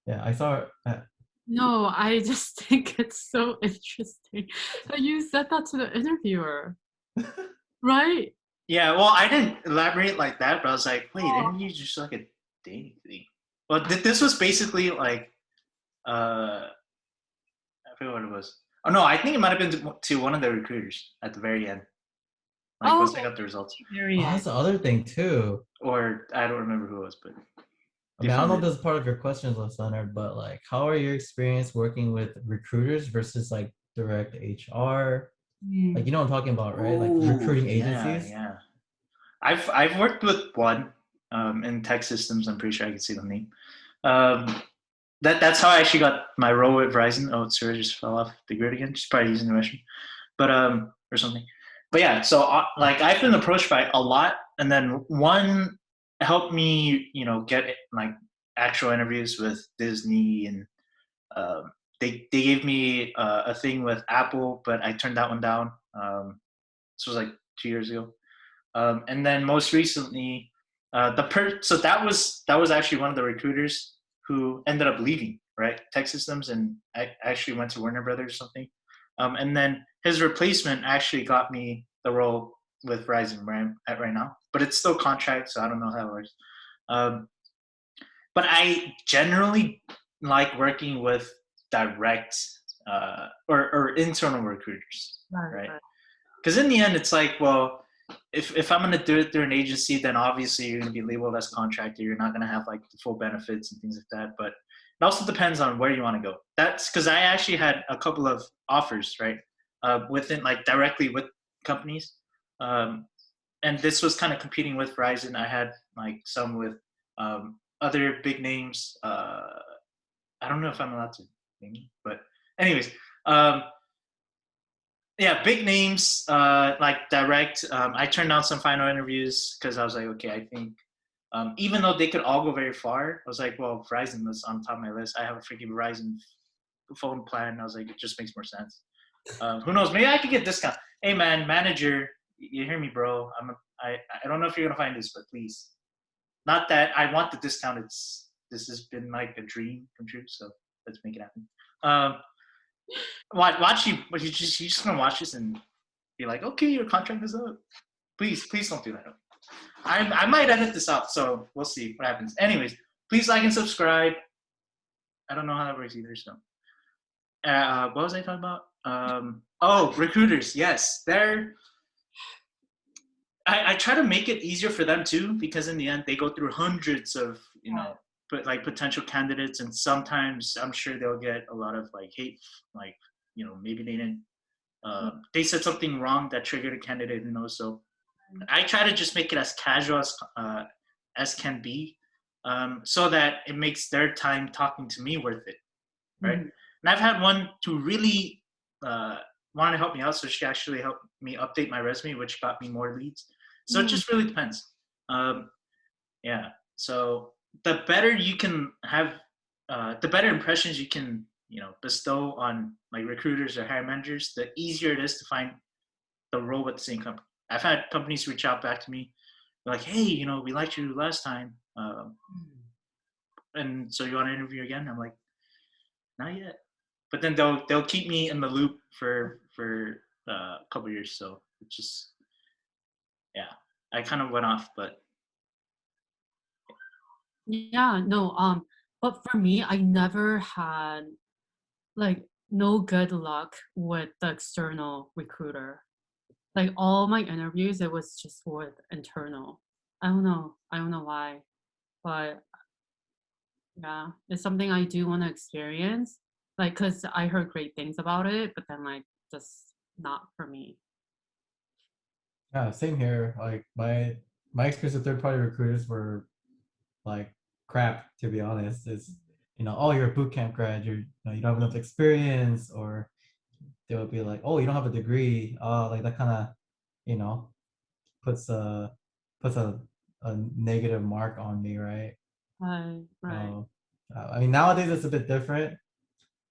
Yeah, I saw her. No, I just think it's so interesting that you said that to the interviewer, right? yeah. Well, I didn't elaborate like that, but I was like, wait, Oh, didn't you just like a dating thing. Well, this was basically like I forget what it was. Oh no, I think it might have been to one of the recruiters at the very end. Like once I got the results, Oh, that's the other thing too. or I don't remember who it was, but I mean, I don't know if this is part of your questions, Leonard, but like, how are your experience working with recruiters versus like direct HR? Like, you know what I'm talking about, right? Like recruiting agencies. Yeah. I've worked with one in tech systems. I'm pretty sure I can see the name. Um, that's how I actually got my role at Verizon. Oh, sorry, just fell off the grid again. Just probably using the restroom, but or something. But yeah, so like I've been approached by a lot, and then one helped me, get like actual interviews with Disney, and they gave me a thing with Apple, but I turned that one down. This was like 2 years ago. And then most recently, so that was actually one of the recruiters who ended up leaving, right? Tech Systems, and I actually went to Warner Brothers or something. And then his replacement actually got me the role with Verizon where I'm at right now, but it's still contract, so I don't know how it works. But I generally like working with direct or internal recruiters, right? Because in the end, it's like, well, if I'm going to do it through an agency, then obviously you're going to be labeled as contractor. You're not going to have like the full benefits and things like that. But it also depends on where you want to go. That's because I actually had a couple of offers, right, within like directly with companies, and this was kind of competing with Verizon. I had like some with other big names. I don't know if I'm allowed to name, but anyways. Yeah, big names, like direct. I turned down some final interviews because I was like, okay, I think even though they could all go very far, I was like, well, Verizon was on top of my list. I have a freaking Verizon phone plan. I was like, it just makes more sense. Who knows? Maybe I could get a discount. Hey, man, manager, you hear me, bro? I don't know if you're gonna find this, but please, not that I want the discount. This has been like a dream come true. So let's make it happen. Watch you. But you just gonna watch this and be like, okay, your contract is up. Please don't do that. I might edit this out, so we'll see what happens. Anyways, please like and subscribe. I don't know how that works either. So, what was I talking about? Recruiters. Yes, they're. I try to make it easier for them too, because in the end they go through hundreds of but like potential candidates, and sometimes I'm sure they'll get a lot of like hate, like maybe they didn't they said something wrong that triggered a candidate, so I try to just make it as casual as can be, so that it makes their time talking to me worth it, right? Mm-hmm. And I've had one to really wanted to help me out, so she actually helped me update my resume, which got me more leads. So it just really depends. Yeah. So the better you can have, the better impressions you can bestow on like recruiters or hiring managers, the easier it is to find the role with the same company. I've had companies reach out back to me, like, hey, we liked you last time, and so you want to interview again? I'm like, not yet. But then they'll keep me in the loop for a couple of years. So it's just, yeah, I kind of went off, but yeah, no, but for me, I never had like no good luck with the external recruiter. Like all my interviews, it was just with internal. I don't know why, but yeah, it's something I do want to experience. Like, cause I heard great things about it, but then like just not for me. Yeah, same here. Like my experience with third party recruiters were like crap, to be honest. It's oh, you're a bootcamp grad, you don't have enough experience, or they would be like, oh, you don't have a degree. Like that kind of you know puts a negative mark on me, right? Right. I mean, nowadays it's a bit different,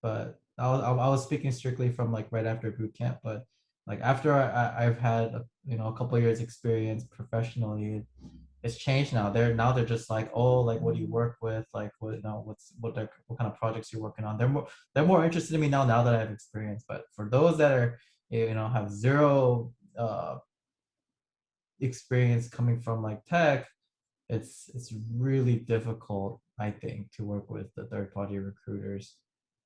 but I was speaking strictly from like right after boot camp. But like after I've had a couple of years experience professionally, it's changed now. They're just like, oh, like what do you work with, like what what kind of projects you're working on. They're more interested in me now that I have experience. But for those that are have zero experience coming from like tech, it's really difficult, I think, to work with the third party recruiters,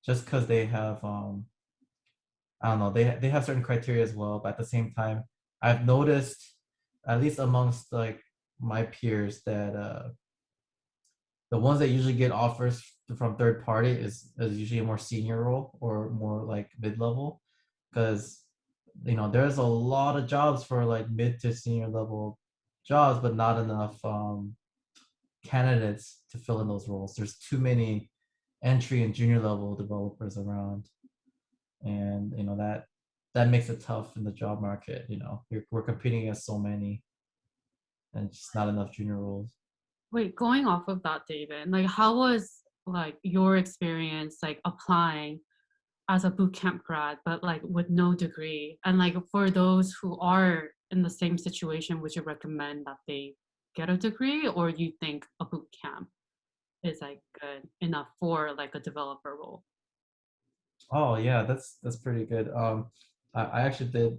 just because they have I don't know, they have certain criteria as well, but at the same time, I've noticed, at least amongst like my peers, that the ones that usually get offers from third party is usually a more senior role or more like mid level, because there's a lot of jobs for like mid to senior level jobs, but not enough candidates to fill in those roles. There's too many entry and junior level developers around, and that makes it tough in the job market. We're competing against so many, and just not enough junior roles. Wait, going off of that, David, like how was like your experience like applying as a bootcamp grad, but like with no degree? And like for those who are in the same situation, would you recommend that they get a degree, or you think a bootcamp is like good enough for like a developer role? Oh yeah, that's pretty good. I actually did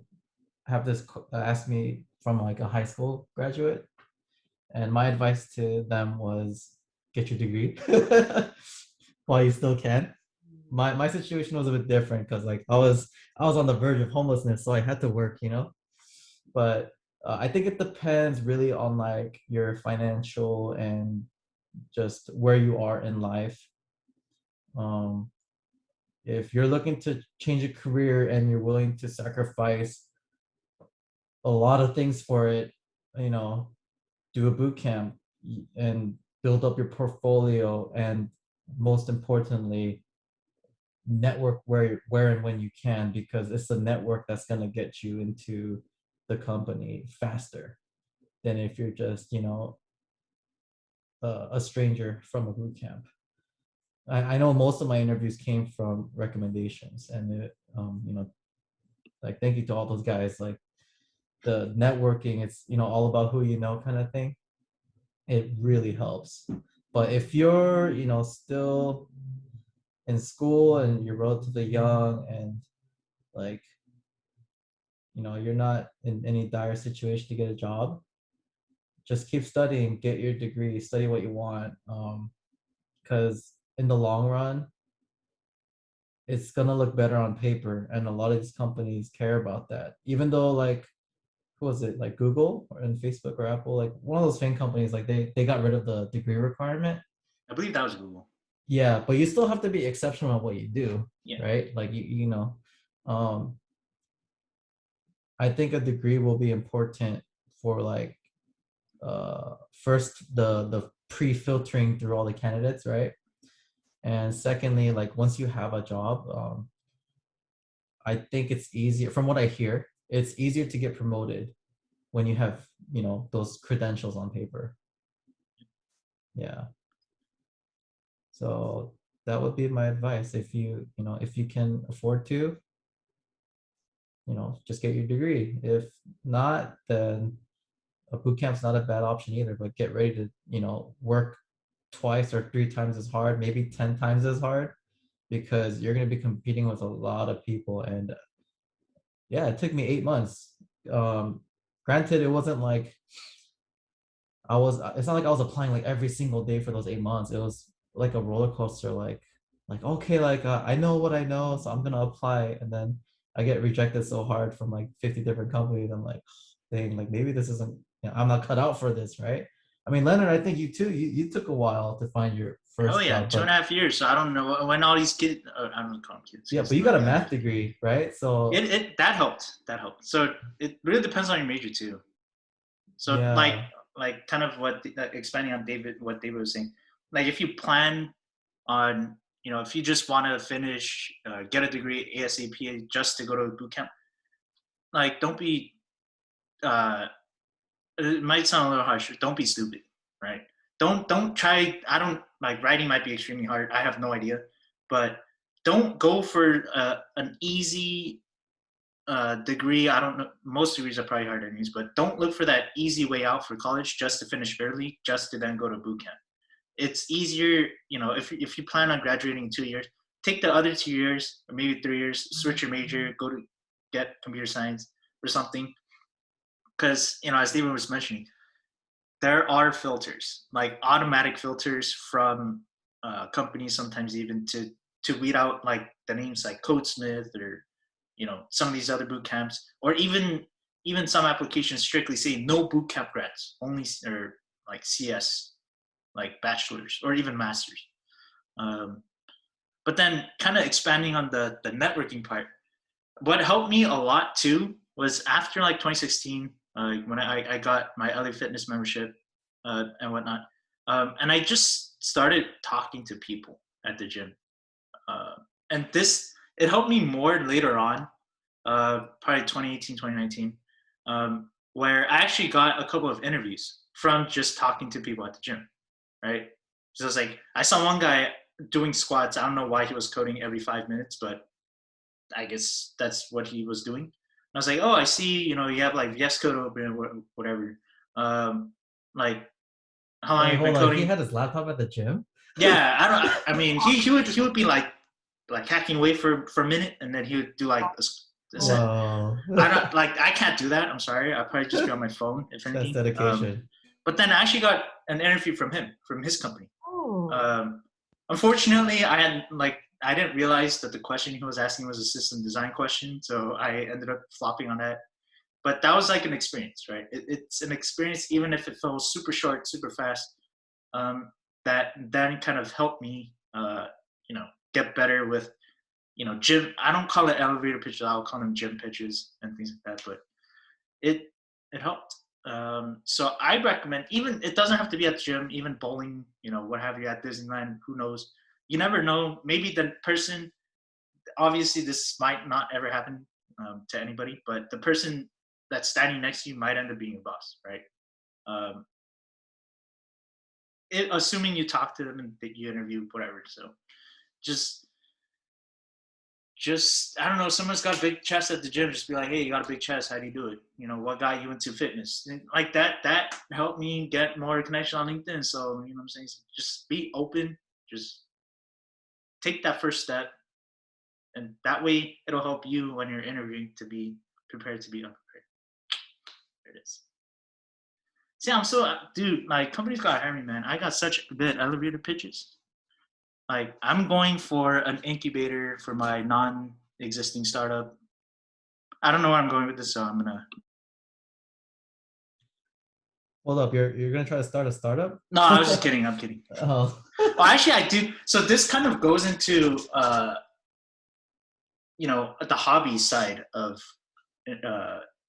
have this asked me from like a high school graduate, and my advice to them was get your degree while you still can. My situation was a bit different because like I was on the verge of homelessness, so I had to work. But I think it depends really on like your financial and just where you are in life. Um, if you're looking to change a career and you're willing to sacrifice a lot of things for it, you know, do a boot camp and build up your portfolio, and most importantly, network where and when you can, because it's the network that's going to get you into the company faster than if you're just a stranger from a boot camp. I know most of my interviews came from recommendations, and like thank you to all those guys. Like the networking, it's all about who you know kind of thing. It really helps. But if you're still in school and you're relatively young, and like you're not in any dire situation to get a job, just keep studying, get your degree, study what you want, because in the long run it's gonna look better on paper, and a lot of these companies care about that. Even though like who was it, like Google or in Facebook or Apple, like one of those FANG companies, like they got rid of the degree requirement. I believe that was Google. Yeah, but you still have to be exceptional at what you do, Yeah. right? Like um, I think a degree will be important for like first the pre-filtering through all the candidates, right? And secondly, like once you have a job, I think it's easier, from what I hear, it's easier to get promoted when you have those credentials on paper. Yeah. So that would be my advice. If you can afford to, just get your degree. If not, then a boot camp's not a bad option either, but get ready to, work twice or three times as hard, maybe 10 times as hard, because you're going to be competing with a lot of people. And yeah, it took me 8 months. Granted, it wasn't like it's not like I was applying like every single day for those 8 months. It was like a roller coaster, like okay, like I know what I know, so I'm gonna apply, and then I get rejected so hard from like 50 different companies. I'm like, dang, like maybe this isn't, I'm not cut out for this, right? I mean, Leonard, I think you too. You took a while to find your Oh first yeah, job, two and but a half years. So I don't know when all these kids. I don't call them kids. yeah, but you got a math degree, right? So It that helped. That helped. So it really depends on your major too. So yeah, like kind of what expanding on what David was saying. Like if you plan on if you just want to finish get a degree ASAP just to go to a boot camp, like don't be uh, it might sound a little harsh. Don't be stupid, right? Don't try. I don't like writing. Might be extremely hard. I have no idea, but don't go for an easy degree. I don't know. Most degrees are probably harder than these, but don't look for that easy way out for college just to finish early, just to then go to boot camp. It's easier, if you plan on graduating in 2 years, take the other 2 years or maybe 3 years, switch your major, go to get computer science or something. Because as David was mentioning, there are filters, like automatic filters from companies sometimes even to weed out like the names like Codesmith or some of these other boot camps, or even some applications strictly say no boot camp grads, only or like CS, like bachelors or even masters. But then kind of expanding on the networking part, what helped me a lot too was after like 2016, when I got my LA Fitness membership and whatnot, and I just started talking to people at the gym, and it helped me more later on, probably 2018, 2019, where I actually got a couple of interviews from just talking to people at the gym, right? So it's like I saw one guy doing squats. I don't know why he was coding every 5 minutes, but I guess that's what he was doing. I was like, oh, I see, you have like VS Code open or whatever. Like, how long Wait, have you been hold on. He coding? had his laptop at the gym? Yeah, I mean, he would be like hacking away for a minute, and then he would do like a set. Whoa. I can't do that. I'm sorry. I'd probably just be on my phone if That's anything. dedication. But then I actually got an interview from him, from his company. Oh. Unfortunately, I didn't realize that the question he was asking was a system design question, so I ended up flopping on that. But that was like an experience, right? It's an experience, even if it felt super short, super fast. That then kind of helped me, get better with, gym. I don't call it elevator pitches. I'll call them gym pitches and things like that. But it helped. So I recommend, even it doesn't have to be at the gym, even bowling, what have you, at Disneyland, who knows? You never know. Maybe the person, obviously this might not ever happen to anybody, but the person that's standing next to you might end up being a boss, right? Assuming you talk to them and that you interview, whatever. So just I don't know, someone's got a big chest at the gym, just be like, hey, you got a big chest, how do you do it? What got you into fitness? And like that helped me get more connection on LinkedIn. So what I'm saying? So just be open, just take that first step, and that way it'll help you when you're interviewing to be prepared to be unprepared. There it is. See, dude, like, companies gotta hire me, man. I got such good elevator pitches. Like, I'm going for an incubator for my non-existing startup. I don't know where I'm going with this, so I'm gonna. Hold up, you're gonna try to start a startup? No, I was just kidding. I'm kidding. Oh. Well, actually, I do. So this kind of goes into, the hobby side of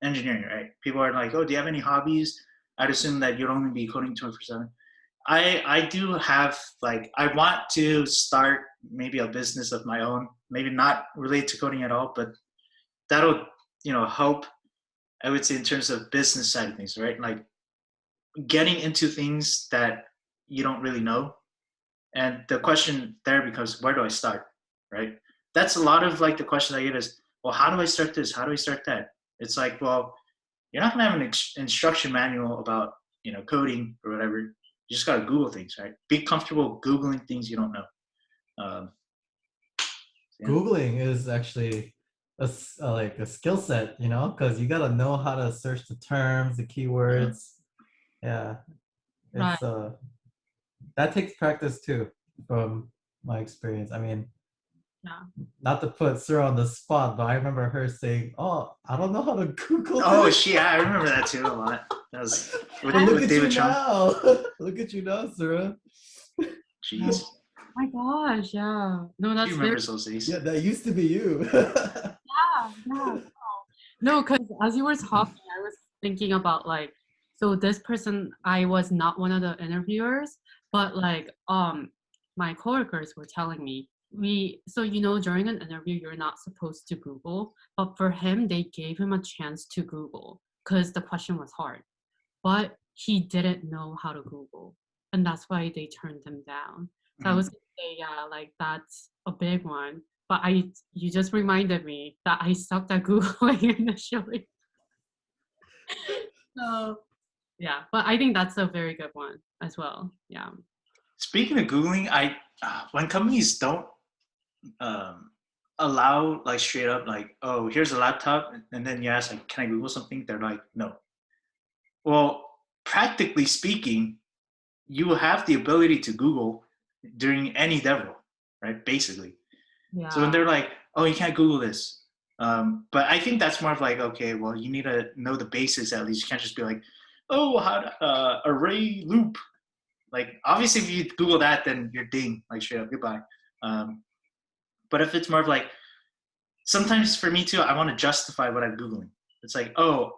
engineering, right? People are like, oh, do you have any hobbies? I'd assume that you'd only be coding 24/7. I do have, like, I want to start maybe a business of my own, maybe not related to coding at all, but that'll, help, I would say, in terms of business side of things, right? Like getting into things that you don't really know. And the question there becomes, where do I start, right? That's a lot of like the question I get is, well, how do I start this? How do I start that? It's like, well, you're not gonna have an instruction manual about, coding or whatever. You just gotta Google things, right? Be comfortable Googling things you don't know. Yeah. Googling is actually like a skill set, because you gotta know how to search the terms, the keywords. Yeah, it's that takes practice too, from my experience. I mean, not to put Sarah on the spot, but I remember her saying, "Oh, I don't know how to Google." Oh, I remember that too a lot. That was with David Chung. Look at you now, Sarah. Jeez. Oh my gosh, yeah. No, that's remembers those days. Yeah, that used to be you. Yeah. No, because as you were talking, I was thinking about, like, so this person, I was not one of the interviewers, but like my coworkers were telling me, during an interview you're not supposed to Google, but for him they gave him a chance to Google because the question was hard, but he didn't know how to Google, and that's why they turned him down. So I was gonna say, yeah, like that's a big one. But you just reminded me that I sucked at Googling initially. So yeah, but I think that's a very good one as well. Yeah. Speaking of Googling, when companies don't allow, like, straight up, like, oh, here's a laptop, and then you ask, like, can I Google something? They're like, no. Well, practically speaking, you have the ability to Google during any dev role, right? Basically. Yeah. So when they're like, oh, you can't Google this. But I think that's more of like, okay, well, you need to know the basics at least. You can't just be like, oh, how to array loop. Like, obviously, if you Google that, then you're ding, like straight up, goodbye. But if it's more of like, sometimes for me too, I want to justify what I'm Googling. It's like, oh,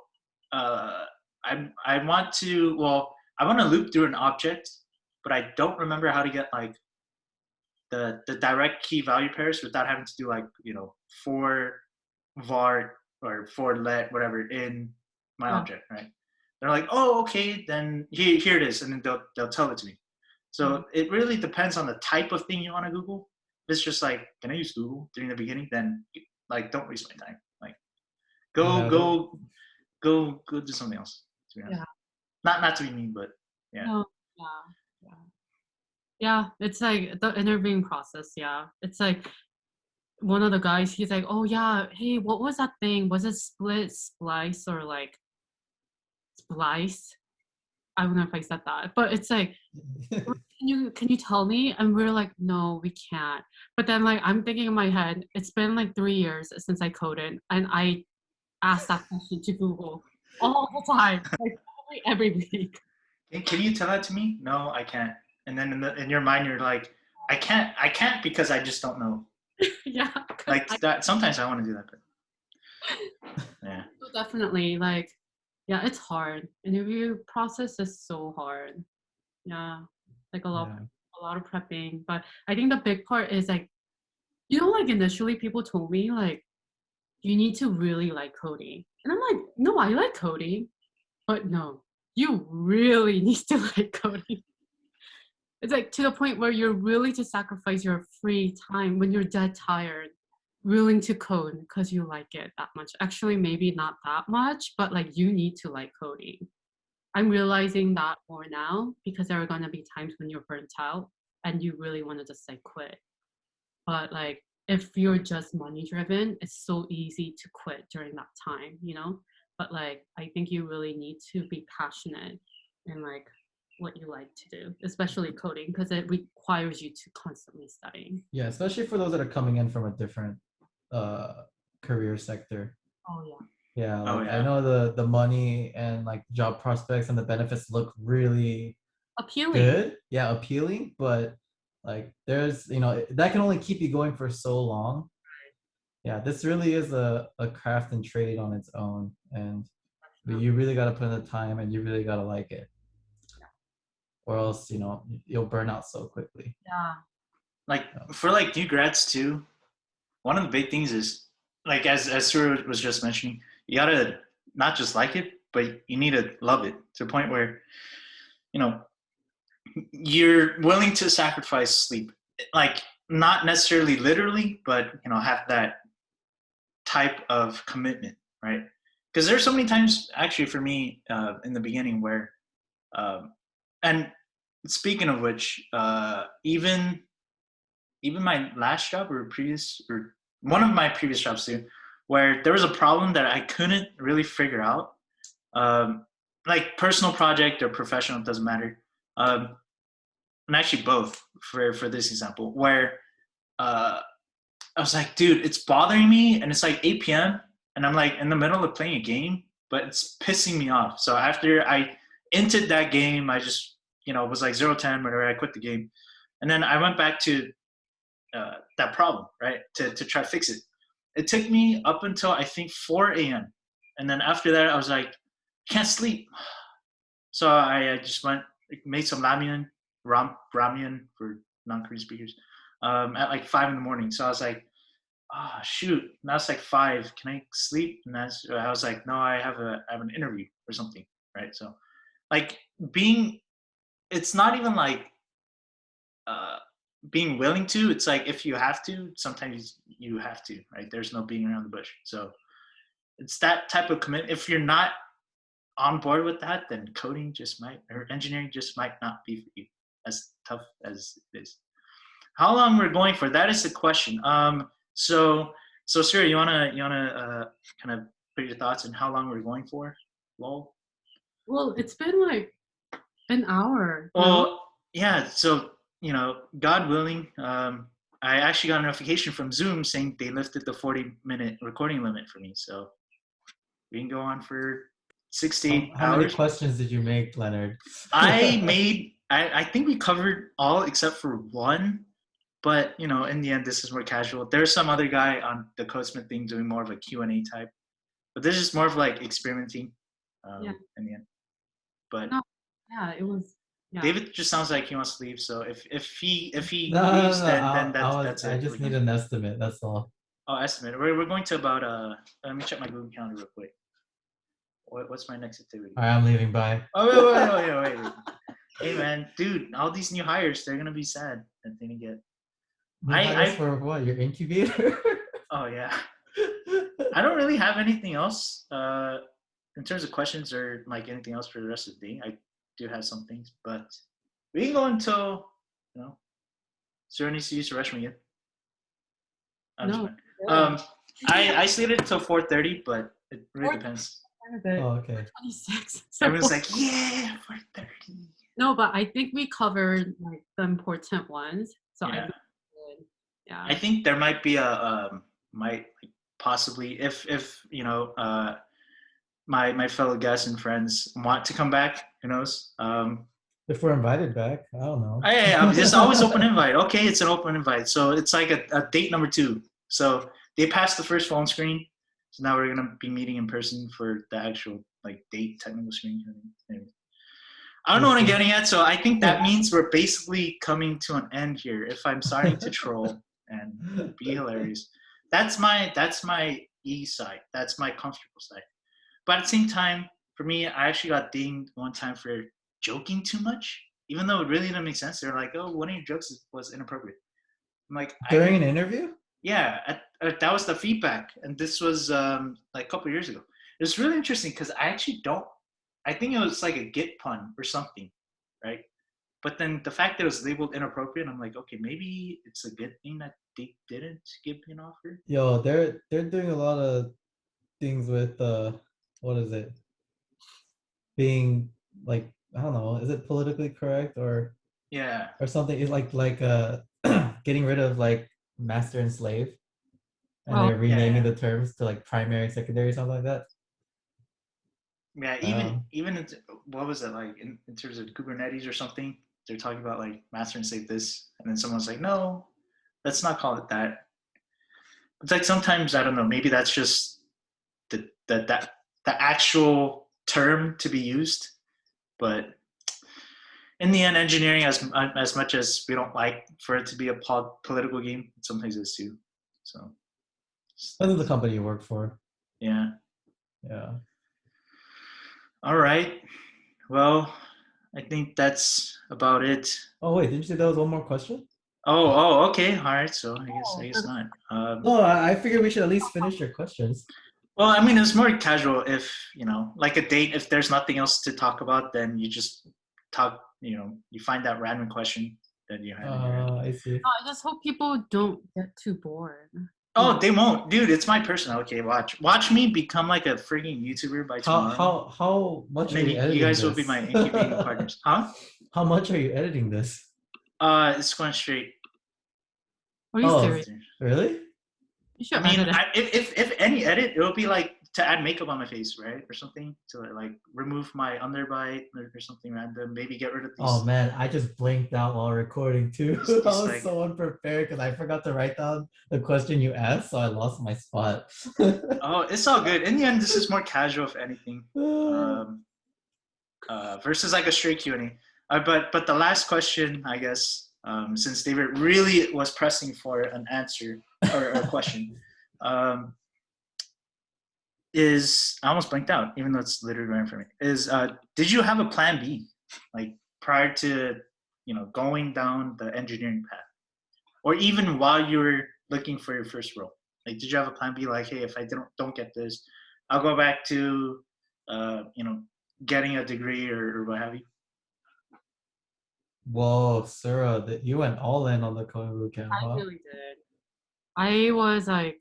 I want to, well, I want to loop through an object, but I don't remember how to get like the direct key value pairs without having to do like, for var or for let whatever in my object, right? They're like, oh, okay, then here it is, and then they'll tell it to me. So it really depends on the type of thing you want to Google. If it's just like, can I use Google during the beginning? Then like, don't waste my time. Like, go do something else. To be honest. Not to be mean, but yeah. No, yeah. It's like the interviewing process. Yeah, it's like one of the guys. He's like, oh yeah, hey, what was that thing? Was it split, splice, or like splice? I don't know if I said that, but it's like, can you tell me? And we're like, no, we can't. But then like I'm thinking in my head, it's been like 3 years since I coded, and I asked that question to Google all the time, like probably every week. Can you tell that to me? No, I can't. And then in your mind, you're like, I can't because I just don't know. Yeah. Like that. Sometimes I want to do that, but yeah. Definitely, like, yeah, it's hard. Interview process is so hard. Yeah, like a lot of prepping. But I think the big part is like, like initially people told me like, you need to really like coding, and I'm like, no, I like coding, but no, you really need to like coding. It's like to the point where you're willing to sacrifice your free time when you're dead tired, willing to code because you like it that much. Actually, maybe not that much, but like you need to like coding. I'm realizing that more now because there are going to be times when you're burnt out and you really want to just like quit. But like if you're just money driven, it's so easy to quit during that time, But like I think you really need to be passionate and like what you like to do, especially coding, because it requires you to constantly studying. Yeah, especially for those that are coming in from a different career sector. Oh yeah. Yeah, like I know the money and like job prospects and the benefits look really appealing. Good. Yeah, appealing, but like there's, that can only keep you going for so long. Yeah, this really is a craft and trade on its own, and you really got to put in the time and you really got to like it. Or else, you'll burn out so quickly. Yeah. Like for like new grads too, one of the big things is like as Sura was just mentioning, you gotta not just like it, but you need to love it to the point where, you're willing to sacrifice sleep. Like not necessarily literally, but have that type of commitment, right? Because there's so many times actually for me in the beginning where, and speaking of which, even my last job or one of my previous jobs too, where there was a problem that I couldn't really figure out, like personal project or professional, doesn't matter, and actually both for this example, where I was like, dude, it's bothering me, and it's like 8 p.m. and I'm like in the middle of playing a game, but it's pissing me off. So after I entered that game, I just was like 0-10, whatever. I quit the game, and then I went back to that problem, right, to try to fix it. It took me up until I think 4 a.m. And then after that, I was like, can't sleep. So I just made some ramen for non-Korean speakers at like 5 a.m. So I was like, oh shoot, now it's like 5. Can I sleep? And I was like, no, I have an interview or something, right? So like it's not even like being willing to. It's like if you have to, sometimes you have to, right? There's no being around the bush. So it's that type of commitment. If you're not on board with that, then coding or engineering just might not be for you, as tough as it is. How long we're going for? That is the question. So Sura, you wanna kind of put your thoughts on how long we're going for? Lol. Well, it's been like An hour. No? Well, yeah. So God willing, I actually got a notification from Zoom saying they lifted the 40-minute recording limit for me. So we can go on for 6 to 8 How many hours. questions did you make, Leonard? I think we covered all except for one, but in the end, this is more casual. There's some other guy on the Committment thing doing more of a Q&A type, but this is more of like experimenting Yeah. in the end. But No. Yeah, it was. Yeah. David just sounds like he wants to leave. So if he No, leaves, no. then that's I it. just need an estimate. That's all. Oh, estimate. We're going to about let me check my Google Calendar real quick. What's my next activity? All right, I'm leaving. Bye. Oh wait. Hey man, dude, all these new hires, they're gonna be sad that they didn't get. New hires for what? Your incubator? Oh yeah. I don't really have anything else in terms of questions or like anything else for the rest of the day. I do have some things, but we can go until Sarah needs to use the restroom again. I'm just No. fine. I slated till 4:30, but it really depends. Oh, okay. 26. Everyone's like, yeah, 4:30. No, but I think we covered like the important ones. So Yeah. Yeah. I think there might be might possibly if my fellow guests and friends want to come back, who knows? If we're invited back, I don't know. I'm just always open invite. Okay, it's an open invite. So it's like a date number 2. So they passed the first phone screen. So now we're gonna be meeting in person for the actual like date technical screen. Anyways. I don't know what I'm getting at, so I think that means we're basically coming to an end here. If I'm starting to troll and be hilarious, that's my E side. That's my comfortable side. But at the same time, for me, I actually got dinged one time for joking too much, even though it really didn't make sense. They're like, "Oh, one of your jokes was inappropriate." I'm like, during an interview? Yeah, that was the feedback, and this was like a couple of years ago. It was really interesting because I actually don't. I think it was like a Git pun or something, right? But then the fact that it was labeled inappropriate, I'm like, okay, maybe it's a good thing that they didn't give me an offer. Yo, they're doing a lot of things with what is it? Being like, I don't know, is it politically correct or something? It's like getting rid of like master and slave, and they're renaming the terms to like primary, secondary, something like that. Yeah, even what was it like in terms of Kubernetes or something? They're talking about like master and slave this, and then someone's like, no, let's not call it that. It's like sometimes I don't know. Maybe that's just the actual term to be used, but in the end, engineering, as much as we don't like for it to be a political game, it sometimes is too. So that's the company you work for. Yeah. All right. Well, I think that's about it. Oh wait, didn't you say there was one more question? Oh, okay. All right. So I guess not. No, I figured we should at least finish your questions. Well, I mean, it's more casual. If like a date, if there's nothing else to talk about, then you just talk. You find that random question that you have in your head. I see. I just hope people don't get too bored. Oh, they won't, dude. It's my personal. Okay, watch me become like a freaking YouTuber by tomorrow. How much are you editing? You guys this? will be my incubating partners, huh? How much are you editing this? It's going straight. Are you serious? Really? You should I mean, edit it. if any edit, it will be like to add makeup on my face, right, or something, to like remove my underbite or something random. Maybe get rid of these. Oh man, I just blinked out while recording too. I was like, so unprepared because I forgot to write down the question you asked, so I lost my spot. Oh, it's all good. In the end, this is more casual, if anything, versus like a straight Q&A. But the last question, I guess, since David really was pressing for an answer or a question, is I almost blanked out, even though it's literally right in front of me. Is did you have a plan B, like prior to going down the engineering path, or even while you were looking for your first role? Like, did you have a plan B? Like, hey, if I don't get this, I'll go back to getting a degree or what have you. Whoa, Sarah, you went all in on the coding bootcamp, huh? I really did. I was like,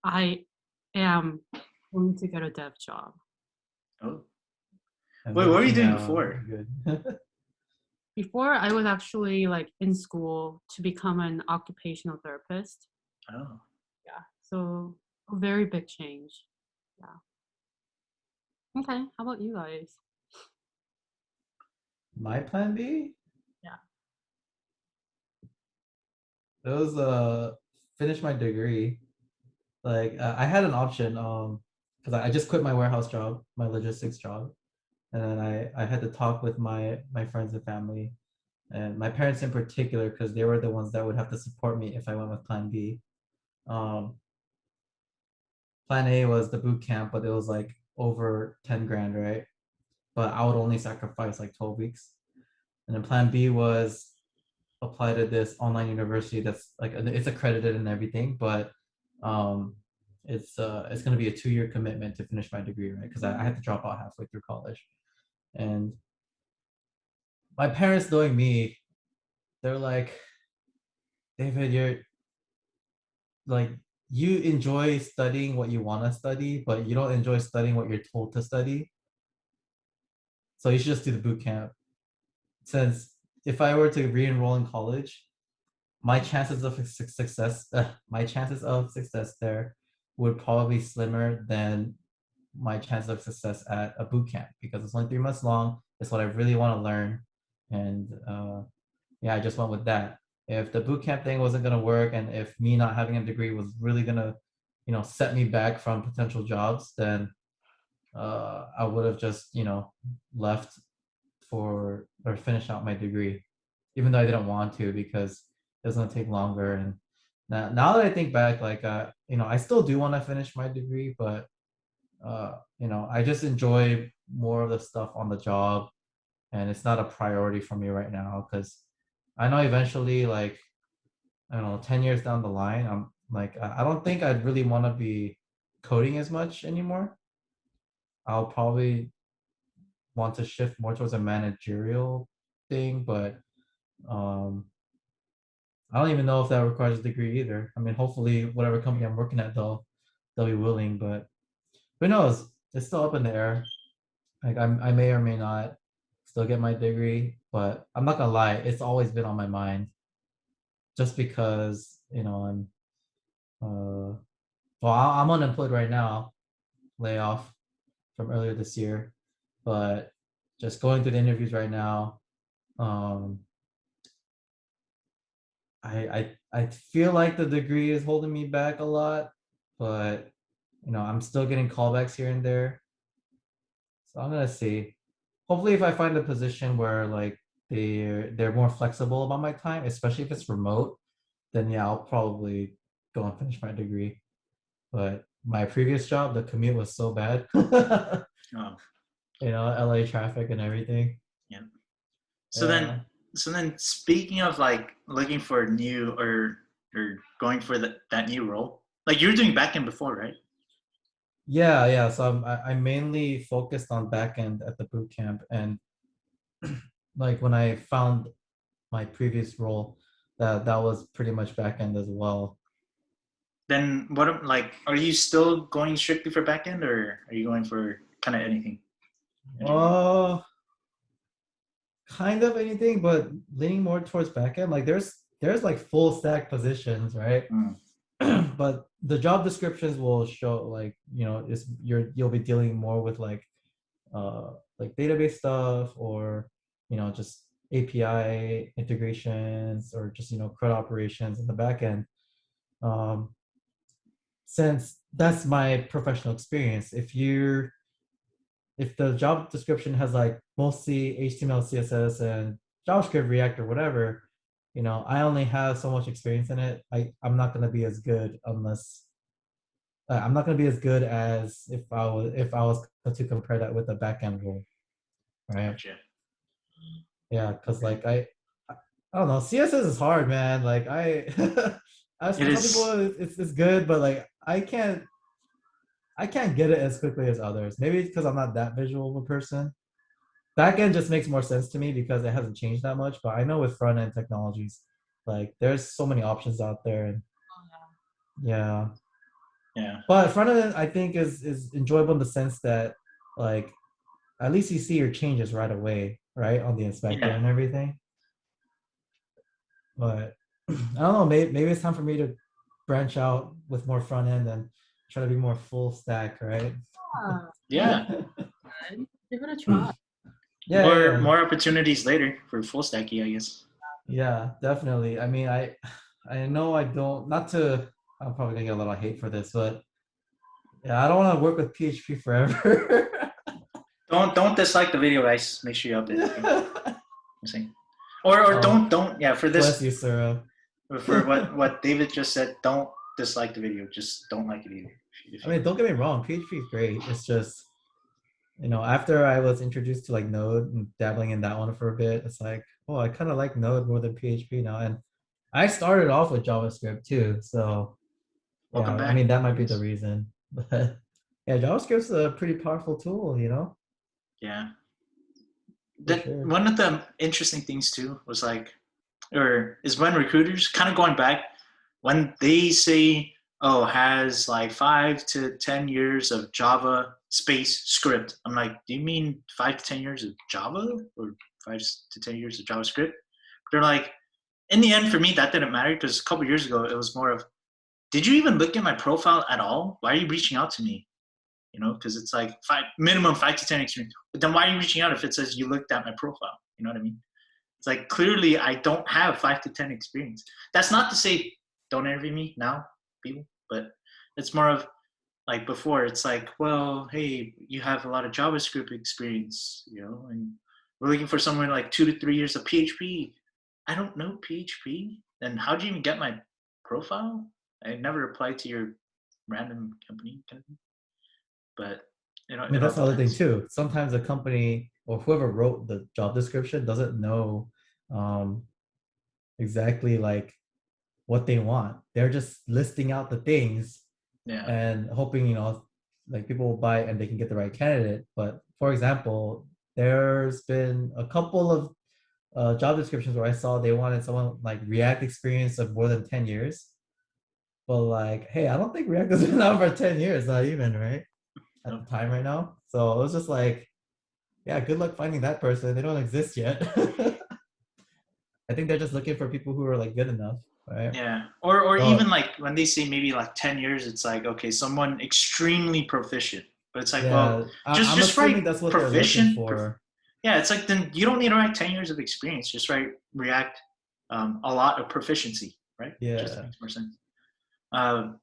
I am going to get a dev job. Oh, And Wait, look what were at you you doing now. before? Good. Before, I was actually like in school to become an occupational therapist. Oh, Yeah, so a very big change. Yeah. Okay, how about you guys? My plan B? Yeah. It was finish my degree. Like I had an option because I just quit my warehouse job, my logistics job, and then I had to talk with my friends and family and my parents in particular because they were the ones that would have to support me if I went with Plan B. Um, Plan A was the boot camp, but it was like over 10 grand, right? But I would only sacrifice like 12 weeks. And then Plan B was apply to this online university that's like it's accredited and everything, but um, it's going to be a 2-year commitment to finish my degree, right? Because I had to drop out halfway through college, and my parents, knowing me, they're like, David, you're like you enjoy studying what you want to study, but you don't enjoy studying what you're told to study. So you should just do the boot camp. Since if I were to re-enroll in college, my chances of success my chances of success there would probably be slimmer than my chances of success at a boot camp because it's only 3 months long. It's what I really want to learn, and yeah, I just went with that. If the boot camp thing wasn't gonna work, and if me not having a degree was really gonna, set me back from potential jobs, then I would have just left for or finish out my degree, even though I didn't want to because it was gonna take longer. And now that I think back, like I still do want to finish my degree, but I just enjoy more of the stuff on the job, and it's not a priority for me right now because I know eventually, like I don't know, 10 years down the line, I'm like I don't think I'd really want to be coding as much anymore. I'll probably want to shift more towards a managerial thing, but um, I don't even know if that requires a degree either. I mean, hopefully, whatever company I'm working at, they'll be willing, but who knows? It's still up in the air. Like I may or may not still get my degree, but I'm not gonna lie, it's always been on my mind. Just because I'm well, I'm unemployed right now, layoff from earlier this year, but just going through the interviews right now, um, I feel like the degree is holding me back a lot, but I'm still getting callbacks here and there. So I'm gonna see. Hopefully, if I find a position where like they're more flexible about my time, especially if it's remote, then yeah, I'll probably go and finish my degree. But my previous job, the commute was so bad. oh, LA traffic and everything. yeah. So Yeah. then, speaking of like looking for new or going for that new role, like you were doing backend before, right? Yeah. So I mainly focused on backend at the boot camp, and like when I found my previous role, that was pretty much backend as well. Then like are you still going strictly for backend or are you going for kind of anything? Uh, kind of anything, but leaning more towards backend. Like there's like full stack positions, right? Mm. But the job descriptions will show like you'll be dealing more with like database stuff or just API integrations or just CRUD operations in the back end. Um, since that's my professional experience, if the job description has like mostly HTML, CSS, and JavaScript, React, or whatever, I only have so much experience in it. I'm not gonna be as good unless I'm not gonna be as good as if I was to compare that with a backend role, right? Gotcha. Yeah, because Okay. like I don't know, CSS is hard, man. Like as It for some people is. it's good, but like I can't get it as quickly as others. Maybe it's because I'm not that visual of a person. Backend just makes more sense to me because it hasn't changed that much. But I know with front end technologies, like there's so many options out there, and yeah. Yeah. But front end I think is enjoyable in the sense that like at least you see your changes right away, right, on the inspector Yeah. and everything. But I don't know, maybe it's time for me to branch out with more front end and try to be more full stack, right? Yeah. Good. Give it a try. More opportunities later for full stacky, I guess. Yeah, definitely. I mean, I know I don't, not to, I'm probably gonna get a lot of hate for this, but yeah, I don't want to work with PHP forever. Don't dislike the video, guys. Make sure you update the thing. I'm saying. Or Oh, don't yeah, for bless this, you, Sarah. for what David just said, don't dislike the video. Just don't like it either. I mean, don't get me wrong, PHP is great. It's just, after I was introduced to like Node and dabbling in that one for a bit, it's like, oh, I kind of like Node more than PHP now. And I started off with JavaScript too, so Welcome yeah, I back. mean that might be the reason. But yeah, JavaScript's a pretty powerful tool, Yeah. for That sure. one of the interesting things too was like, or is when recruiters kind of going back when they say, oh, has like 5 to 10 years of Java space script. I'm like, do you mean 5 to 10 years of Java or 5 to 10 years of JavaScript? They're like, in the end, for me, that didn't matter because a couple years ago, it was more of, did you even look at my profile at all? Why are you reaching out to me? Because it's like minimum 5 to 10 experience. But then why are you reaching out if it says you looked at my profile? You know what I mean? It's like clearly I don't have 5 to 10 experience. That's not to say don't interview me now, people, but it's more of like before. It's like, well, hey, you have a lot of JavaScript experience, and we're looking for someone like 2 to 3 years of PHP. I don't know PHP. Then how'd you even get my profile? I never applied to your random company kind of thing. But I mean, it all that's another thing depends. too. Sometimes a company or whoever wrote the job description doesn't know um, exactly like what they want. They're just listing out the things Yeah. and hoping, like people will buy and they can get the right candidate. But for example, there's been a couple of job descriptions where I saw they wanted someone like React experience of more than 10 years. But like, hey, I don't think React has been out for 10 years, not even, right? At No. the time right now. So it was just like, yeah, good luck finding that person. They don't exist yet. I think they're just looking for people who are like good enough, right? Yeah. Or even So like when they say maybe like 10 years, it's like, okay, someone extremely proficient. But it's like, well, yeah, just I'm just assuming write that's what they're looking proficient. for. Yeah, it's like then you don't need to write 10 years of experience. Just write React a lot of proficiency, right? It just Yeah. makes more sense. Um,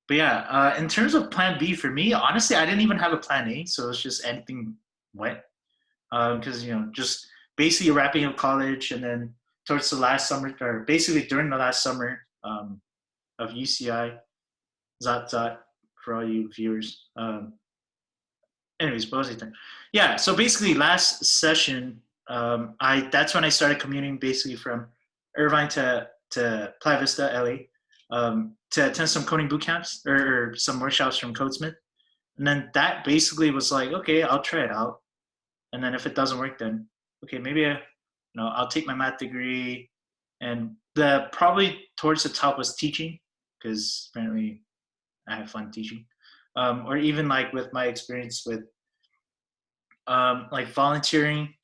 but yeah, in terms of plan B for me, honestly, I didn't even have a plan A. So it's just anything went. Because, just basically wrapping up college and then towards the last summer, or basically during the last summer of UCI, Zot for all you viewers. Anyways, what was I saying? Yeah, so basically last session, that's when I started commuting basically from Irvine to Playa Vista, LA, to attend some coding boot camps or some workshops from Codesmith. And then that basically was like, okay, I'll try it out. And then if it doesn't work, then okay, maybe I'll take my math degree. And the probably towards the top was teaching, because apparently I have fun teaching. Or even like with my experience with like volunteering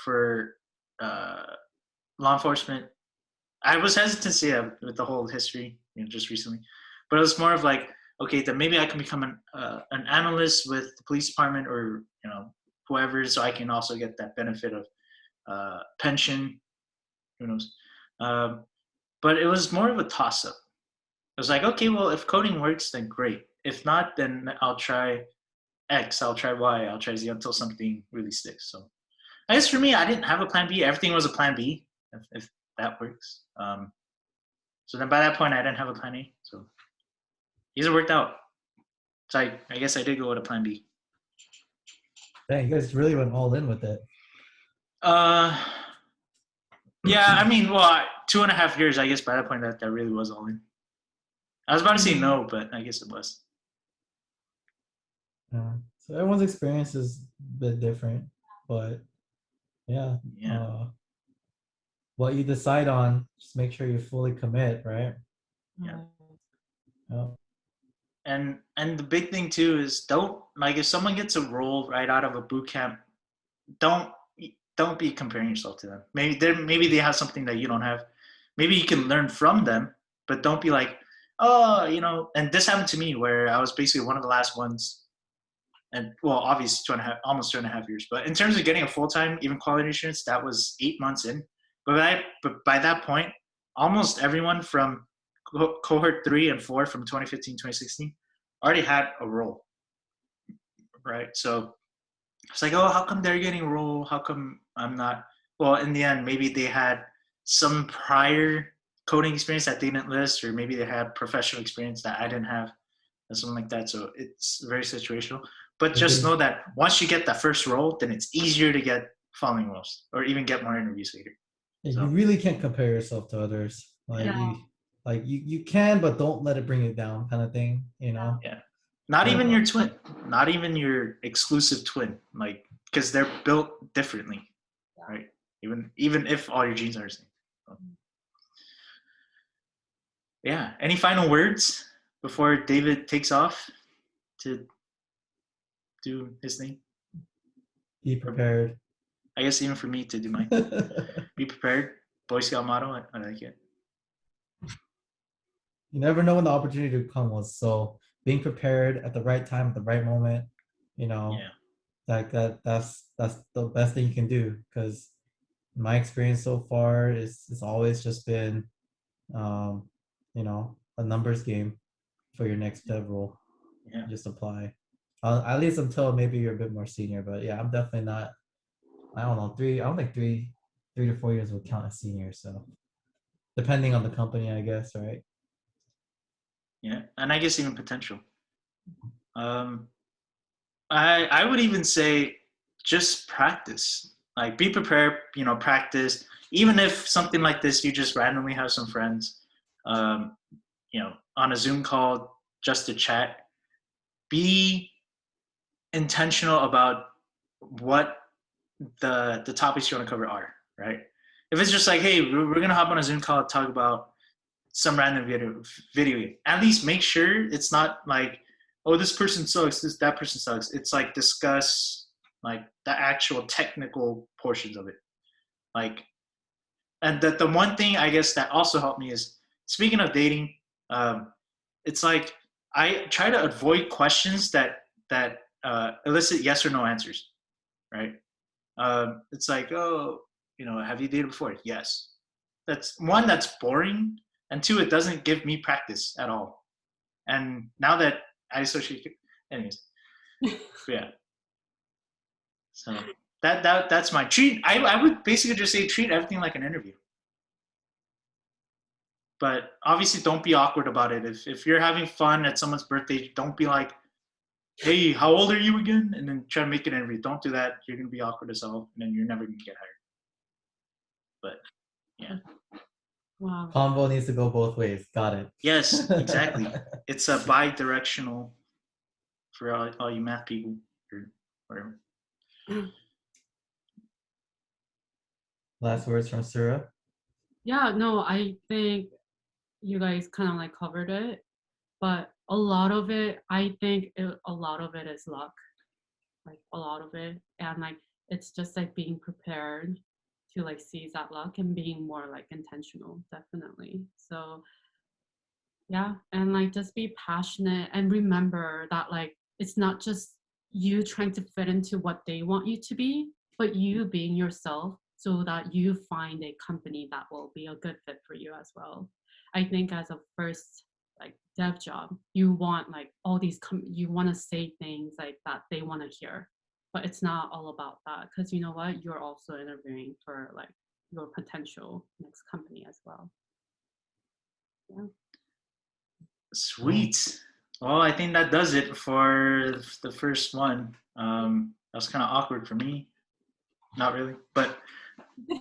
for law enforcement. I was hesitant to say that with the whole history, just recently, but it was more of like, okay, then maybe I can become an analyst with the police department or whoever, so I can also get that benefit of pension. Who knows? Um, but it was more of a toss up. It was like, okay, well, if coding works, then great. If not, then I'll try X, I'll try Y, I'll try Z until something really sticks. So I guess for me, I didn't have a plan B. Everything was a plan B, if that works. So then by that point, I didn't have a plan A. So these worked out. So I guess I did go with a plan B. Dang, you guys really went all in with it. Yeah, I mean, well, 2.5 years, I guess by that point that really was all in. I was about to say no, but I guess it was. So everyone's experience is a bit different, but yeah. What you decide on, just make sure you fully commit, right? Yeah. Yeah. And the big thing too is don't, like, if someone gets a role right out of a boot camp don't be comparing yourself to them. Maybe they have something that you don't have. Maybe you can learn from them, but don't be like, oh, and this happened to me where I was basically one of the last ones. And well, obviously almost 2.5 years. But in terms of getting a full-time, even quality assurance, that was 8 months in. But by that point, almost everyone from cohort 3 and 4 from 2015, 2016 already had a role, right? So it's like, oh, how come they're getting a role? How come I'm not? Well, in the end, maybe they had some prior coding experience that they didn't list, or maybe they had professional experience that I didn't have, or something like that. So it's very situational. But just know that once you get that first role, then it's easier to get following roles or even get more interviews later. So. You really can't compare yourself to others. You can, but don't let it bring you down, kind of thing. Yeah. Not even your twin, not even your exclusive twin, because they're built differently, right? Even if all your genes are the same. So. Yeah. Any final words before David takes off to do his thing? Be prepared. I guess even for me to do mine. Be prepared. Boy Scout motto. I like it. You never know when the opportunity to come was. So being prepared at the right time, at the right moment, that's the best thing you can do. Because my experience so far is always just been, a numbers game for your next dev role. Yeah. Just apply. At least until maybe you're a bit more senior. But yeah, I'm definitely not. I don't think 3 to 4 years would count as senior. So depending on the company, I guess, right? Yeah, and I guess even potential. I would even say just practice. Like, be prepared. Practice. Even if something like this, you just randomly have some friends, on a Zoom call just to chat. Be intentional about what the topics you want to cover are, right? If it's just like, hey, we're gonna hop on a Zoom call to talk about some random video, at least make sure it's not like, oh, this person sucks, that person sucks. It's like, discuss like the actual technical portions of it. And the one thing I guess that also helped me is, speaking of dating, it's like I try to avoid questions that elicit yes or no answers, right? It's like, oh, have you dated before? Yes. That's boring, and 2, it doesn't give me practice at all. And now that I associate, anyways, yeah. So that's my treat. I would basically just say treat everything like an interview. But obviously, don't be awkward about it. If you're having fun at someone's birthday, don't be like, hey, how old are you again? And then try to make it an interview. Don't do that. You're going to be awkward as hell, and then you're never going to get hired. But, yeah. Wow. Combo needs to go both ways. Got it. Yes, exactly. It's a bi-directional for all you math people or whatever. Last words from Surah? Yeah, no, I think you guys kind of covered it, but a lot of it, I think a lot of it is luck, a lot of it, and it's just being prepared to seize that luck and being more intentional, definitely. So yeah, and just be passionate and remember that it's not just you trying to fit into what they want you to be, but you being yourself, so that you find a company that will be a good fit for you as well. I think as a first dev job, you want all these you want to say things that they want to hear, but it's not all about that, because you know what, you're also interviewing for your potential next company as well. Yeah. Sweet. Well, I think that does it for the first one. That was kind of awkward for me. Not really, but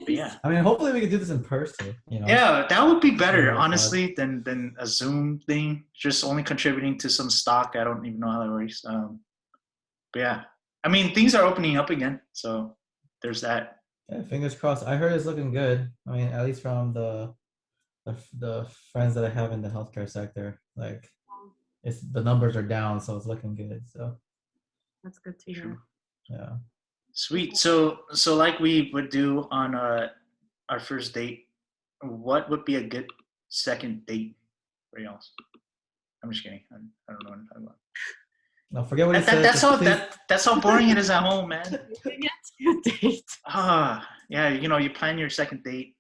yeah. I mean, hopefully we can do this in person. Yeah, that would be better, honestly, than a Zoom thing. Just only contributing to some stock. I don't even know how that works. But yeah, I mean, things are opening up again, so there's that. Yeah, fingers crossed. I heard it's looking good. I mean, at least from the friends that I have in the healthcare sector, the numbers are down, so it's looking good. So that's good to hear. Yeah. Sweet. So like we would do on our first date, what would be a good second date for y'all? I'm just kidding. I don't know what I'm talking about. Now forget what he said. That's Just how please. that's how boring it is at home, man. Your date. Yeah, you plan your second date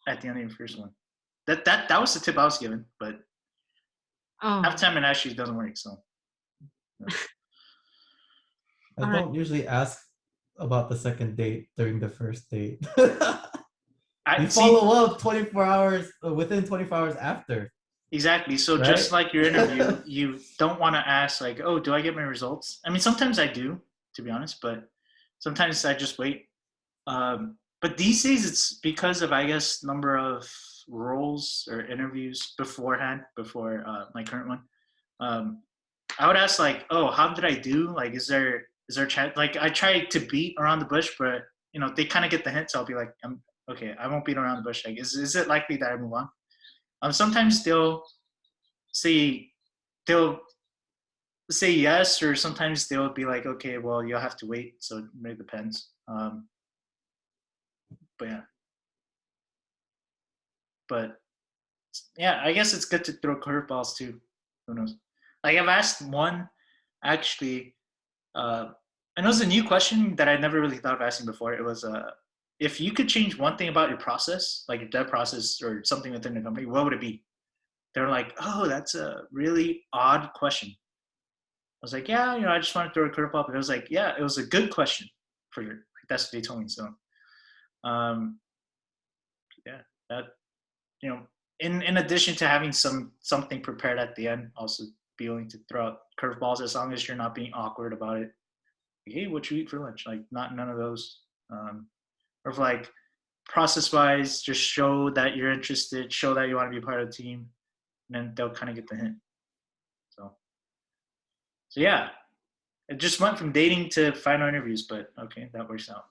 at the end of your first one. That was the tip I was given, but half the time it actually doesn't work. So I don't usually ask about the second date during the first date. You see, follow up 24 hours within 24 hours after. exactly. So Right? just like your interview, you don't want to ask like, "Oh, do I get my results?" I mean, sometimes I do, to be honest, but sometimes I just wait. But these days, it's because of, I guess, number of roles or interviews beforehand, before my current one. I would ask like, "Oh, how did I do? Like, is there a chance?" Like, I try to beat around the bush, but they kind of get the hint. So I'll be like, "I'm okay. I won't beat around the bush. Like, is it likely that I move on?" Sometimes say they'll say yes, or sometimes they'll be like, "Okay, well, you'll have to wait." So it really depends. But yeah. But yeah, I guess it's good to throw curveballs too. Who knows? Like, I've asked one actually, and it was a new question that I never really thought of asking before. It was if you could change one thing about your process, like your dev process or something within the company, what would it be? They're like, "Oh, that's a really odd question." I was like, "Yeah, I just want to throw a curveball," but it was like, "Yeah, it was a good question for your." Like, that's what they told me. So, yeah, that in addition to having something prepared at the end, also be willing to throw out curveballs as long as you're not being awkward about it. Like, "Hey, what you eat for lunch?" Like, none of those. Or if, like, process wise, just show that you're interested, show that you want to be part of the team, and then they'll kind of get the hint. So yeah, it just went from dating to final interviews, but okay, that works out.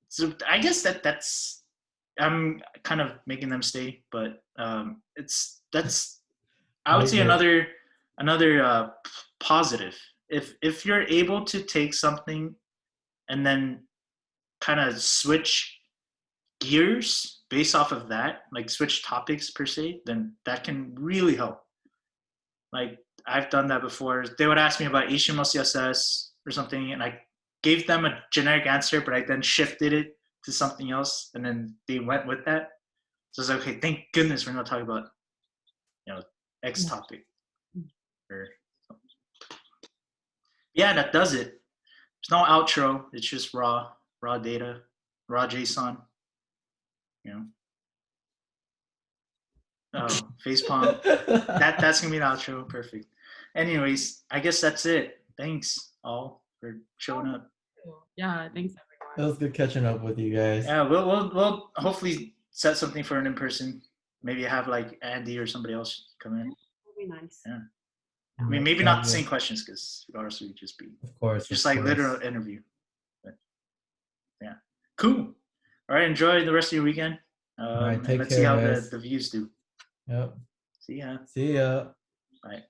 So I guess that's I'm kind of making them stay, but that's I would say another positive. If you're able to take something and then kind of switch gears based off of that, like switch topics per se, then that can really help. Like, I've done that before. They would ask me about HTML, CSS or something, and I gave them a generic answer, but I then shifted it to something else, and then they went with that. So I was like, okay, thank goodness we're not talking about X topic. Or yeah, that does it. There's no outro. It's just raw data, raw JSON. Oh, facepalm. That's gonna be an outro. Perfect. Anyways, I guess that's it. Thanks all for showing up. Yeah, thanks It was good catching up with you guys. Yeah, we'll hopefully set something for an in-person. Maybe have like Andy or somebody else come in. That'd be nice. Yeah. I mean, maybe not the same questions, because ours would just be, of course, just like literal interview. But yeah, cool. All right, enjoy the rest of your weekend. All right, take let's care, see how guys. the views do. Yep. See ya. See ya. Bye.